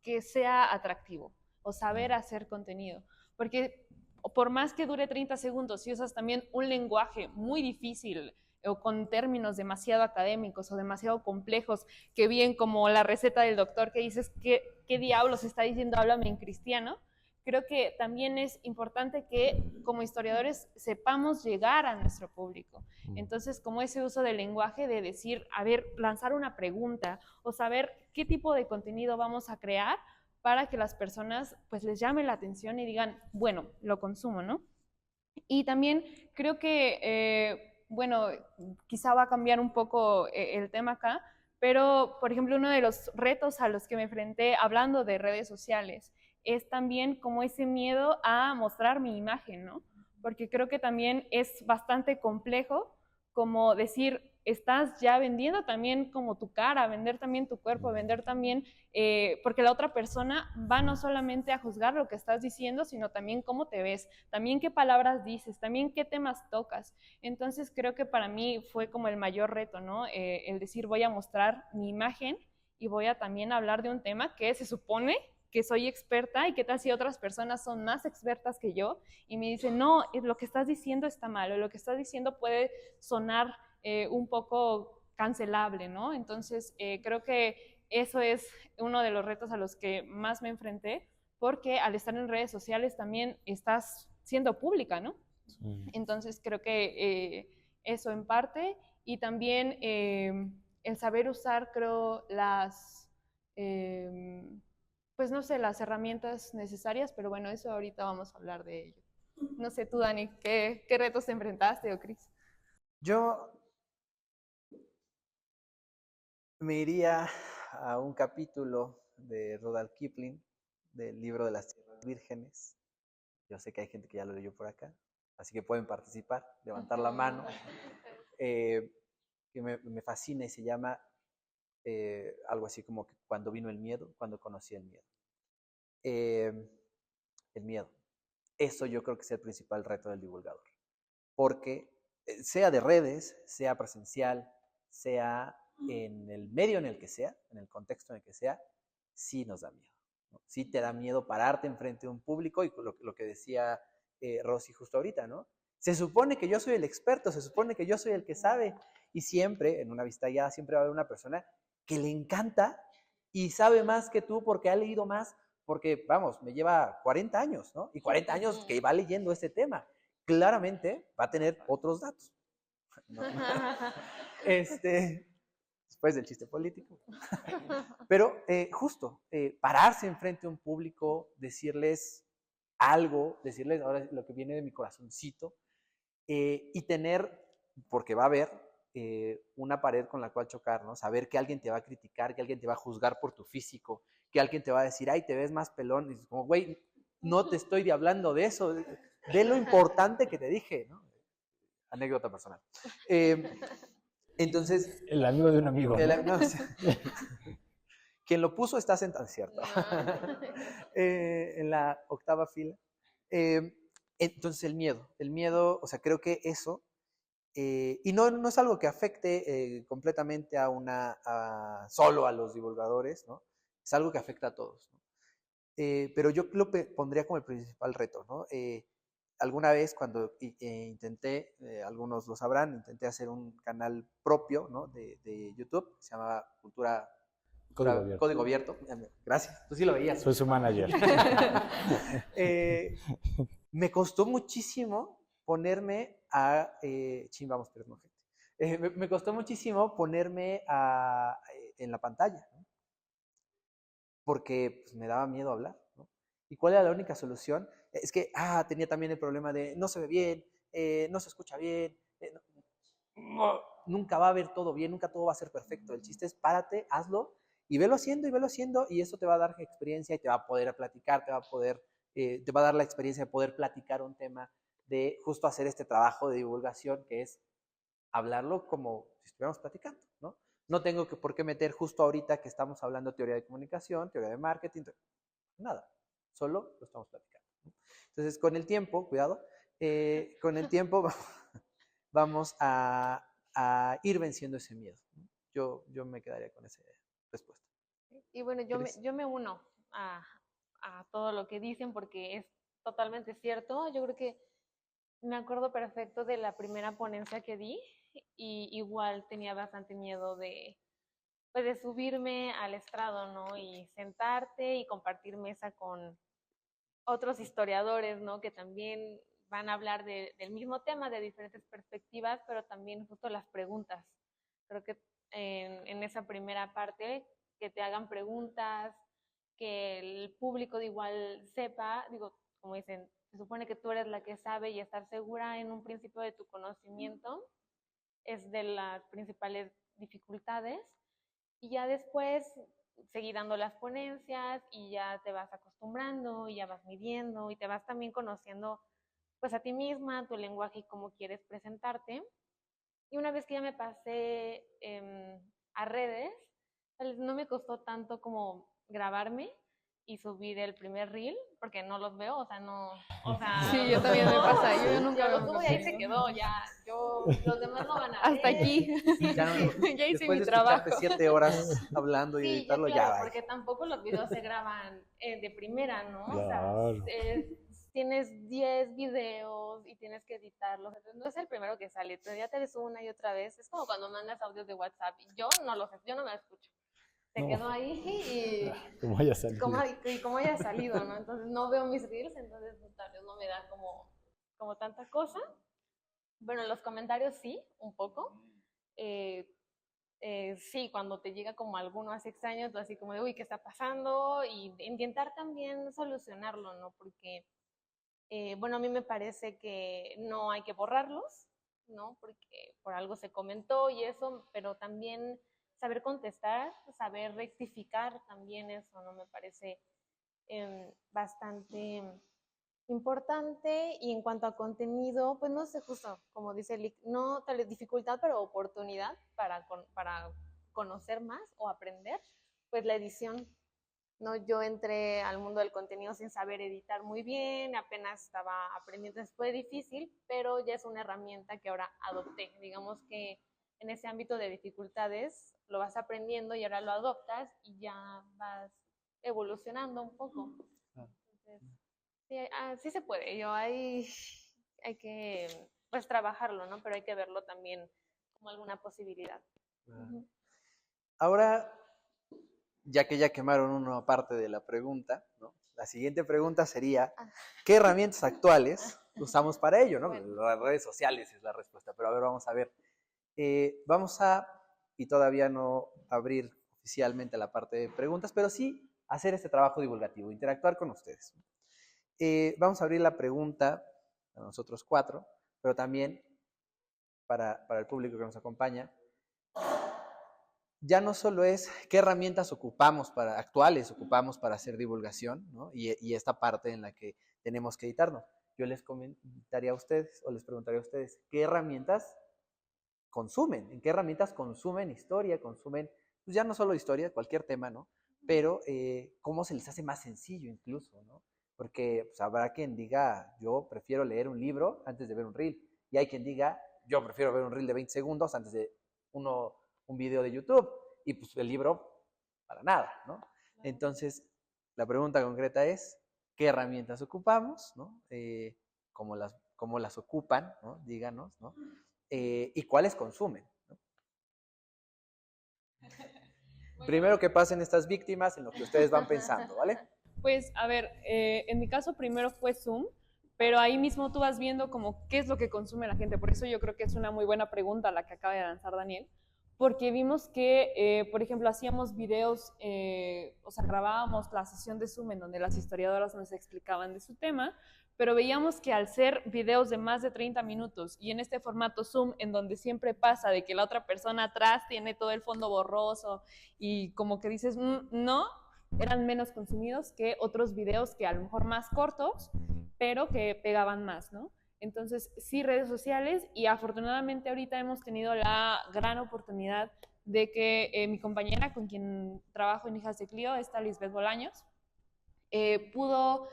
que sea atractivo, o saber hacer contenido, porque por más que dure 30 segundos, si usas también un lenguaje muy difícil o con términos demasiado académicos o demasiado complejos, que bien como la receta del doctor que dices, ¿qué diablos está diciendo? Háblame en cristiano. Creo que también es importante que como historiadores sepamos llegar a nuestro público. Entonces, como ese uso del lenguaje de decir, a ver, lanzar una pregunta o saber qué tipo de contenido vamos a crear para que las personas pues les llame la atención y digan, bueno, lo consumo, ¿no? Y también creo que, bueno, quizá va a cambiar un poco el tema acá, pero, por ejemplo, uno de los retos a los que me enfrenté hablando de redes sociales es también como ese miedo a mostrar mi imagen, ¿no? Porque creo que también es bastante complejo como decir, estás ya vendiendo también como tu cara, vender también tu cuerpo, vender también, porque la otra persona va no solamente a juzgar lo que estás diciendo, sino también cómo te ves, también qué palabras dices, también qué temas tocas. Entonces creo que para mí fue como el mayor reto, ¿no? El decir, voy a mostrar mi imagen y voy a también hablar de un tema que se supone que soy experta y qué tal si otras personas son más expertas que yo y me dicen, no, lo que estás diciendo está mal o lo que estás diciendo puede sonar un poco cancelable, ¿no? Entonces, creo que eso es uno de los retos a los que más me enfrenté, porque al estar en redes sociales también estás siendo pública, ¿no? Sí. Entonces, creo que eso en parte, y también el saber usar, creo, pues no sé, las herramientas necesarias, pero bueno, eso ahorita vamos a hablar de ello. No sé, tú, Dani, ¿qué retos te enfrentaste o Cris? Yo me iría a un capítulo de Rudyard Kipling, del libro de las Tierras Vírgenes. Yo sé que hay gente que ya lo leyó por acá, así que pueden participar, levantar la mano. Que me fascina y se llama algo así como que cuando vino el miedo, cuando conocí el miedo. El miedo. Eso yo creo que es el principal reto del divulgador. Porque sea de redes, sea presencial, sea en el medio en el que sea, en el contexto en el que sea, sí nos da miedo, ¿no? Sí te da miedo pararte enfrente de un público y lo que decía Rosy justo ahorita, ¿no? Se supone que yo soy el experto, se supone que yo soy el que sabe y siempre, en una vista guiada, siempre va a haber una persona que le encanta y sabe más que tú porque ha leído más, porque, vamos, me lleva 40 años, ¿no? Y 40 años que va leyendo este tema. Claramente va a tener otros datos, ¿no? Después del chiste político. Pero justo, pararse enfrente de un público, decirles algo, decirles ahora lo que viene de mi corazoncito, y tener, porque va a haber una pared con la cual chocar, ¿no? Saber que alguien te va a criticar, que alguien te va a juzgar por tu físico, que alguien te va a decir, ay, te ves más pelón, y dices como, güey, no te estoy hablando de eso, de lo importante que te dije, ¿no? Anécdota personal. Entonces... El amigo de un amigo, ¿no? No, quien lo puso está sentado, ¿cierto? En la octava fila. Entonces el miedo, o sea, creo que eso, y no es algo que afecte completamente solo a los divulgadores, ¿no? Es algo que afecta a todos, ¿no? Pero yo lo pondría como el principal reto, ¿no? Alguna vez cuando intenté, algunos lo sabrán, intenté hacer un canal propio, ¿no? de YouTube, se llama Código Abierto. Gracias, tú sí lo veías. Soy su manager. Me costó muchísimo ponerme a... vamos, perdón, gente. Me costó muchísimo ponerme en la pantalla, ¿no? Porque pues, me daba miedo hablar, ¿no? ¿Y cuál era la única solución? Es que, tenía también el problema de no se ve bien, no se escucha bien, nunca va a ver todo bien, nunca todo va a ser perfecto. El chiste es párate, hazlo y velo haciendo y eso te va a dar experiencia y te va a poder platicar, te va a dar la experiencia de poder platicar un tema, de justo hacer este trabajo de divulgación que es hablarlo como si estuviéramos platicando, ¿no? No tengo por qué meter justo ahorita que estamos hablando de teoría de comunicación, teoría de marketing, nada, solo lo estamos platicando, ¿no? Entonces, con el tiempo, cuidado, con el tiempo vamos a ir venciendo ese miedo, ¿no? Yo me quedaría con esa respuesta. Y bueno, yo me uno a todo lo que dicen porque es totalmente cierto. Yo creo que me acuerdo perfecto de la primera ponencia que di y igual tenía bastante miedo pues de subirme al estrado, ¿no? Y sentarte y compartir mesa con otros historiadores, ¿no? Que también van a hablar del mismo tema, de diferentes perspectivas, pero también justo las preguntas. Creo que en esa primera parte, que te hagan preguntas, que el público de igual sepa, digo, como dicen, se supone que tú eres la que sabe y estar segura en un principio de tu conocimiento es de las principales dificultades. Y ya después seguir dando las ponencias y ya te vas acostumbrando y ya vas midiendo y te vas también conociendo pues a ti misma, tu lenguaje y cómo quieres presentarte. Y una vez que ya me pasé a redes, no me costó tanto como grabarme y subir el primer reel, porque no los veo, o sea, no, o sea, Sí, yo también me pasa, yo nunca lo lo subo y ahí se quedó, ya, los demás no van a ver. Hasta aquí. Sí, Ya, Ya hice después mi de trabajo. escucharte 7 horas hablando y sí, editarlo, ya, claro, ya va. porque tampoco los videos se graban de primera, ¿no? Claro. O sea, tienes 10 videos y tienes que editarlos, entonces no es el primero que sale, pero ya te ves una y otra vez, es como cuando mandas audios de WhatsApp, y yo no me escucho, se quedó ahí Como haya salido. y como haya salido, ¿no? Entonces no veo mis reels, entonces tal vez no me da como tanta cosa. Bueno, los comentarios sí, un poco. sí, cuando te llega como alguno hace extraño, tú así como de, uy, ¿qué está pasando? Y intentar también solucionarlo, ¿no? Porque, bueno, a mí me parece que no hay que borrarlos, ¿no? Porque por algo se comentó y eso, pero también saber contestar, saber rectificar también eso, ¿no? Me parece bastante importante. Y en cuanto a contenido, pues no sé, justo como dice Lick, no tal vez dificultad, pero oportunidad para conocer más o aprender, pues la edición. No, yo entré al mundo del contenido sin saber editar muy bien, apenas estaba aprendiendo, fue difícil, pero ya es una herramienta que ahora adopté. Digamos que en ese ámbito de dificultades lo vas aprendiendo y ahora lo adoptas y ya vas evolucionando un poco. Entonces, sí, sí se puede. Hay que pues trabajarlo, ¿no? Pero hay que verlo también como alguna posibilidad. Uh-huh. Ahora, ya que ya quemaron una parte de la pregunta, ¿no? La siguiente pregunta sería, ¿qué herramientas actuales usamos para ello? ¿No? Bueno. Las redes sociales es la respuesta, pero a ver, vamos a ver. Vamos a, y todavía no abrir oficialmente la parte de preguntas, pero sí hacer este trabajo divulgativo, interactuar con ustedes. Vamos a abrir la pregunta a nosotros 4, pero también para el público que nos acompaña. Ya no solo es qué herramientas actuales ocupamos para hacer divulgación, ¿no? Y esta parte en la que tenemos que editarnos. Yo les comentaría a ustedes, o les preguntaría a ustedes, ¿qué herramientas consumen? ¿En qué herramientas consumen historia? Consumen, pues ya no solo historia, cualquier tema, ¿no? Pero cómo se les hace más sencillo incluso, ¿no? Porque pues, habrá quien diga, yo prefiero leer un libro antes de ver un reel. Y hay quien diga, yo prefiero ver un reel de 20 segundos antes de un video de YouTube. Y pues el libro, para nada, ¿no? Entonces, la pregunta concreta es, ¿qué herramientas ocupamos? ¿No? ¿Cómo las ocupan? ¿No? Díganos, ¿no? Y cuáles consumen, ¿no? Primero que pasen estas víctimas en lo que ustedes van pensando, ¿vale? Pues, a ver, en mi caso primero fue Zoom, pero ahí mismo tú vas viendo como qué es lo que consume la gente. Por eso yo creo que es una muy buena pregunta la que acaba de lanzar Daniel, porque vimos que, por ejemplo, hacíamos videos, o sea, grabábamos la sesión de Zoom en donde las historiadoras nos explicaban de su tema, pero veíamos que al ser videos de más de 30 minutos y en este formato Zoom, en donde siempre pasa de que la otra persona atrás tiene todo el fondo borroso y como que dices, no, eran menos consumidos que otros videos que a lo mejor más cortos, pero que pegaban más, ¿no? Entonces, sí, redes sociales, y afortunadamente ahorita hemos tenido la gran oportunidad de que mi compañera con quien trabajo en Hijas de Clio, esta Lisbeth Bolaños, pudo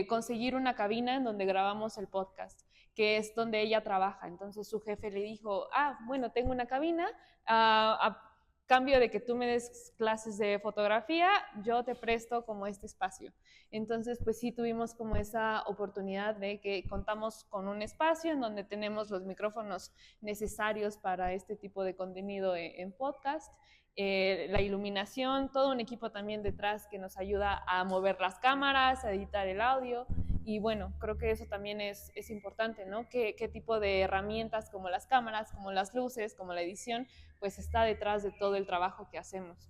conseguir una cabina en donde grabamos el podcast, que es donde ella trabaja. Entonces su jefe le dijo, bueno, tengo una cabina, a cambio de que tú me des clases de fotografía, yo te presto como este espacio. Entonces, pues sí tuvimos como esa oportunidad de que contamos con un espacio en donde tenemos los micrófonos necesarios para este tipo de contenido en podcast, la iluminación, todo un equipo también detrás que nos ayuda a mover las cámaras, a editar el audio. Y bueno, creo que eso también es importante, ¿no? ¿Qué tipo de herramientas como las cámaras, como las luces, como la edición, pues está detrás de todo el trabajo que hacemos?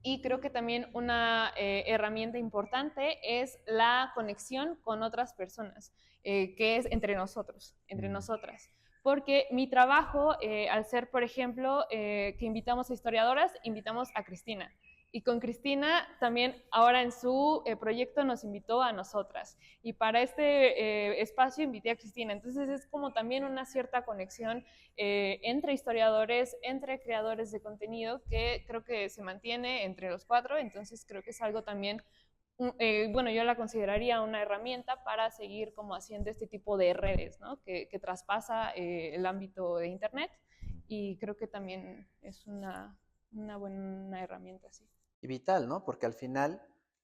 Y creo que también una herramienta importante es la conexión con otras personas, que es entre nosotros, entre nosotras. Porque mi trabajo, al ser, por ejemplo, que invitamos a historiadoras, invitamos a Cristina. Y con Cristina también ahora en su proyecto nos invitó a nosotras. Y para este espacio invité a Cristina. Entonces es como también una cierta conexión entre historiadores, entre creadores de contenido, que creo que se mantiene entre los 4. Entonces creo que es algo también, bueno, yo la consideraría una herramienta para seguir como haciendo este tipo de redes, ¿no? que traspasa el ámbito de Internet, y creo que también es una buena herramienta, sí. Y vital, ¿no? Porque al final,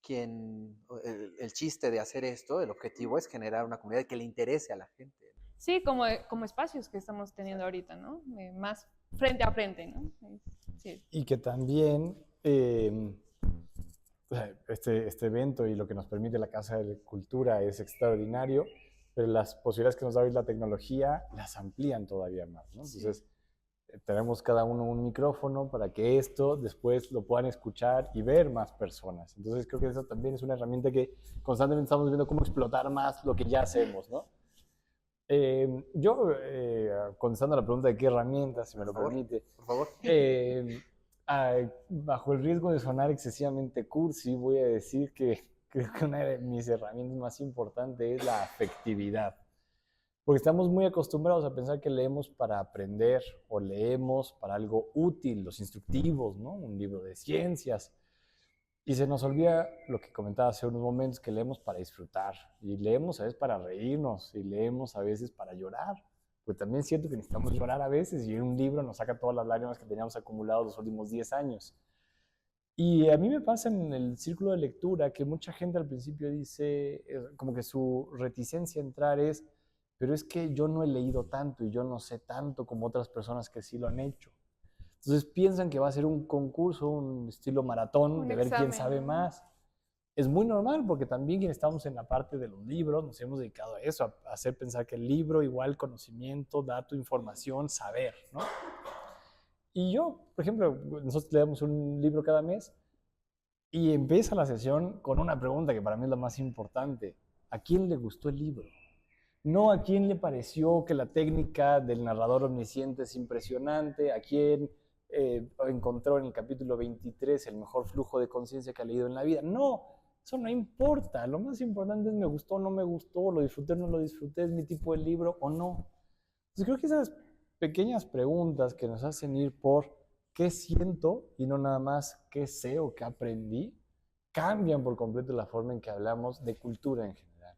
el chiste de hacer esto, el objetivo es generar una comunidad que le interese a la gente. Sí, como espacios que estamos teniendo ahorita, ¿no? Más frente a frente, ¿no? Sí. Y que también este evento y lo que nos permite la Casa de Cultura es extraordinario, pero las posibilidades que nos da hoy la tecnología las amplían todavía más, ¿no? Entonces, tenemos cada uno un micrófono para que esto después lo puedan escuchar y ver más personas. Entonces creo que eso también es una herramienta que constantemente estamos viendo cómo explotar más lo que ya hacemos, ¿no? Contestando a la pregunta de qué herramientas, si me lo permite, Por favor. Bajo el riesgo de sonar excesivamente cursi, voy a decir que creo que una de mis herramientas más importantes es la afectividad. Porque estamos muy acostumbrados a pensar que leemos para aprender o leemos para algo útil, los instructivos, ¿no? Un libro de ciencias. Y se nos olvida lo que comentaba hace unos momentos, que leemos para disfrutar. Y leemos a veces para reírnos, y leemos a veces para llorar. Pues también es cierto que necesitamos llorar a veces, y un libro nos saca todas las lágrimas que teníamos acumuladas los últimos 10 años. Y a mí me pasa en el círculo de lectura que mucha gente al principio dice, como que su reticencia a entrar es, pero es que yo no he leído tanto y yo no sé tanto como otras personas que sí lo han hecho. Entonces piensan que va a ser un concurso, un estilo maratón, de ver quién sabe más. Es muy normal porque también quienes estamos en la parte de los libros nos hemos dedicado a eso, a hacer pensar que el libro igual conocimiento, dato, información, saber, ¿no? Y yo, por ejemplo, nosotros leemos un libro cada mes y empieza la sesión con una pregunta que para mí es la más importante. ¿A quién le gustó el libro? No a quién le pareció que la técnica del narrador omnisciente es impresionante, a quién encontró en el capítulo 23 el mejor flujo de conciencia que ha leído en la vida. No, eso no importa. Lo más importante es me gustó o no me gustó, lo disfruté o no lo disfruté, es mi tipo de libro o no. Entonces creo que esas pequeñas preguntas que nos hacen ir por qué siento y no nada más qué sé o qué aprendí, cambian por completo la forma en que hablamos de cultura en general.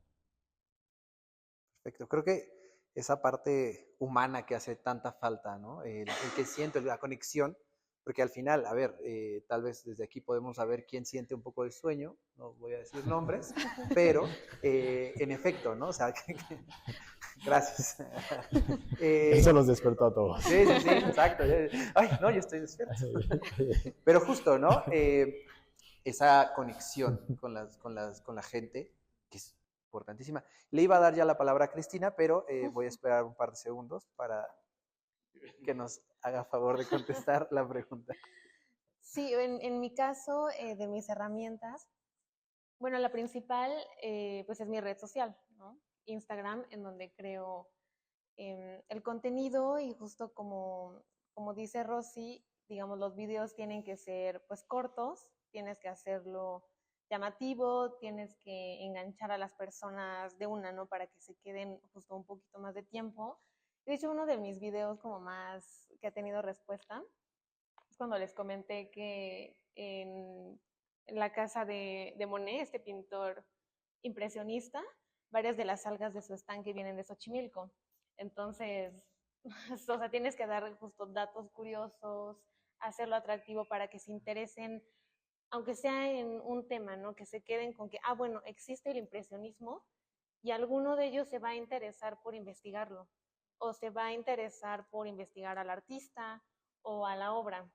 Perfecto. Creo que esa parte humana que hace tanta falta, ¿no? El que siento, la conexión, porque al final, a ver, tal vez desde aquí podemos saber quién siente un poco de sueño, no voy a decir nombres, pero en efecto, ¿no? O sea, gracias. Eso los despertó a todos. Sí, sí, sí, exacto. Ay, no, yo estoy despierto. Pero justo, ¿no? Esa conexión con la gente, que es importantísima. Le iba a dar ya la palabra a Cristina, pero voy a esperar un par de segundos para que nos haga favor de contestar la pregunta. Sí, en mi caso, de mis herramientas, bueno, la principal pues es mi red social, ¿no? Instagram, en donde creo el contenido y justo como dice Rosy, digamos, los videos tienen que ser pues cortos, tienes que hacerlo llamativo, tienes que enganchar a las personas de una, ¿no? Para que se queden justo un poquito más de tiempo. De hecho, uno de mis videos como más que ha tenido respuesta es cuando les comenté que en la casa de Monet, este pintor impresionista, varias de las algas de su estanque vienen de Xochimilco. Entonces, o sea, tienes que dar justo datos curiosos, hacerlo atractivo para que se interesen, aunque sea en un tema, ¿no? Que se queden con que, bueno, existe el impresionismo y alguno de ellos se va a interesar por investigarlo o se va a interesar por investigar al artista o a la obra.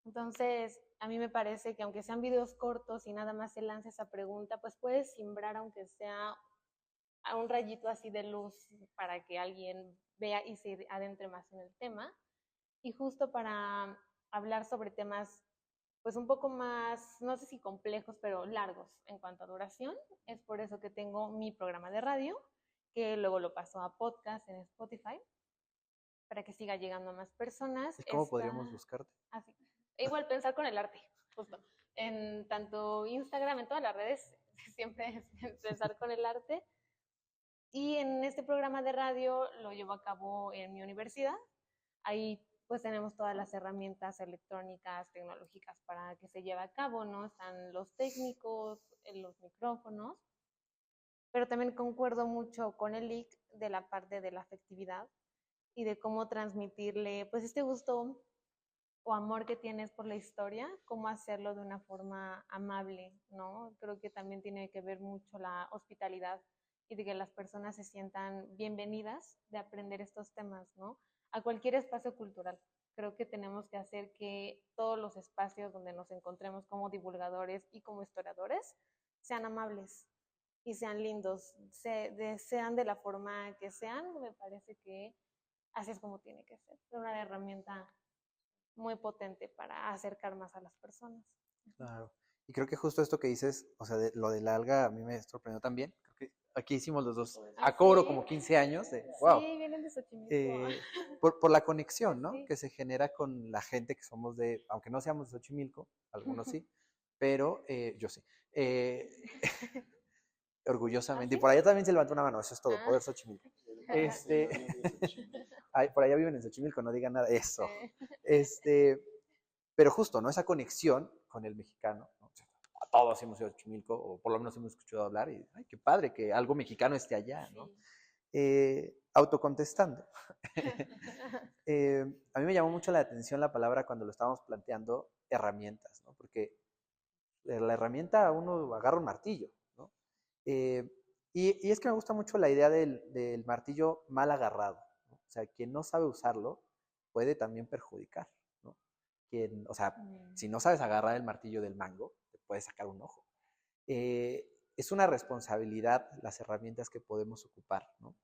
Entonces, a mí me parece que aunque sean videos cortos y nada más se lance esa pregunta, pues puedes simbrar aunque sea a un rayito así de luz para que alguien vea y se adentre más en el tema. Y justo para hablar sobre temas pues un poco más, no sé si complejos, pero largos en cuanto a duración. Es por eso que tengo mi programa de radio, que luego lo paso a podcast en Spotify, para que siga llegando a más personas. ¿Y cómo podríamos buscarte? Así. Igual pensar con el arte, justo. En tanto Instagram, en todas las redes, siempre es pensar con el arte. Y en este programa de radio lo llevo a cabo en mi universidad. Ahí pues tenemos todas las herramientas electrónicas, tecnológicas para que se lleve a cabo, ¿no? Están los técnicos, los micrófonos, pero también concuerdo mucho con el LIC de la parte de la afectividad y de cómo transmitirle pues este gusto o amor que tienes por la historia, cómo hacerlo de una forma amable, ¿no? Creo que también tiene que ver mucho la hospitalidad y de que las personas se sientan bienvenidas de aprender estos temas, ¿no? A cualquier espacio cultural. Creo que tenemos que hacer que todos los espacios donde nos encontremos como divulgadores y como historiadores sean amables y sean lindos, sean de la forma que sean. Me parece que así es como tiene que ser. Es una herramienta muy potente para acercar más a las personas. Claro. Y creo que justo esto que dices, o sea, lo del alga a mí me sorprendió también. Creo que aquí hicimos los dos a coro como 15 años de, wow. Sí, vienen de Xochimilco. Por la conexión, ¿no? Sí. Que se genera con la gente que somos de, aunque no seamos de Xochimilco, algunos sí, pero yo sí. Orgullosamente. Y por allá también se levantó una mano, eso es todo, poder Xochimilco. Ay, por allá viven en Xochimilco, no digan nada, eso. Pero justo, ¿no? Esa conexión con el mexicano, ¿no? O sea, a todos hemos ido a Xochimilco, o por lo menos hemos escuchado hablar, y ay, qué padre que algo mexicano esté allá, ¿no? Autocontestando. A mí me llamó mucho la atención la palabra cuando lo estábamos planteando, herramientas, ¿no? Porque la herramienta uno agarra un martillo, ¿no? Y es que me gusta mucho la idea del martillo mal agarrado, ¿no? O sea, quien no sabe usarlo puede también perjudicar, ¿no? O sea, si no sabes agarrar el martillo del mango, te puede sacar un ojo. Es una responsabilidad las herramientas que podemos ocupar, ¿no?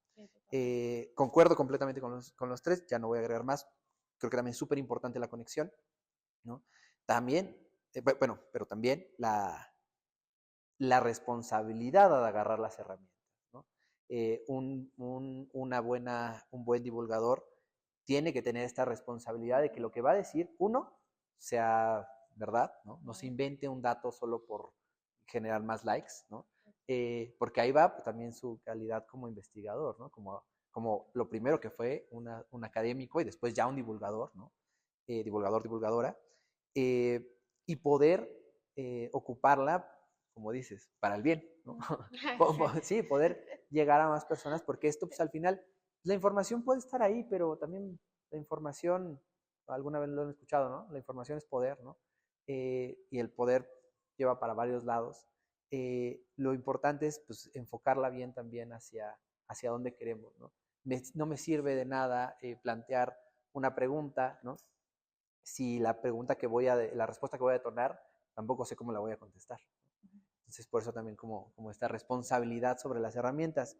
Concuerdo completamente con los tres, ya no voy a agregar más. Creo que también es súper importante la conexión, ¿no? También, bueno, pero también la responsabilidad de agarrar las herramientas, ¿no? Un buen divulgador tiene que tener esta responsabilidad de que lo que va a decir, uno, sea verdad, ¿no? No se invente un dato solo por generar más likes, ¿no? Porque ahí va pues, también su calidad como investigador, ¿no? Como lo primero que fue un académico y después ya un divulgador, ¿no? Divulgadora, y poder ocuparla, como dices, para el bien, ¿no? Sí, poder llegar a más personas, porque esto, pues al final, la información puede estar ahí, pero también la información, alguna vez lo han escuchado, ¿no? La información es poder, ¿no? Y el poder lleva para varios lados. Lo importante es pues, enfocarla bien también hacia dónde queremos, ¿no? No me sirve de nada plantear una pregunta, ¿no? Si la respuesta que voy a detonar, tampoco sé cómo la voy a contestar. Entonces, por eso también como esta responsabilidad sobre las herramientas.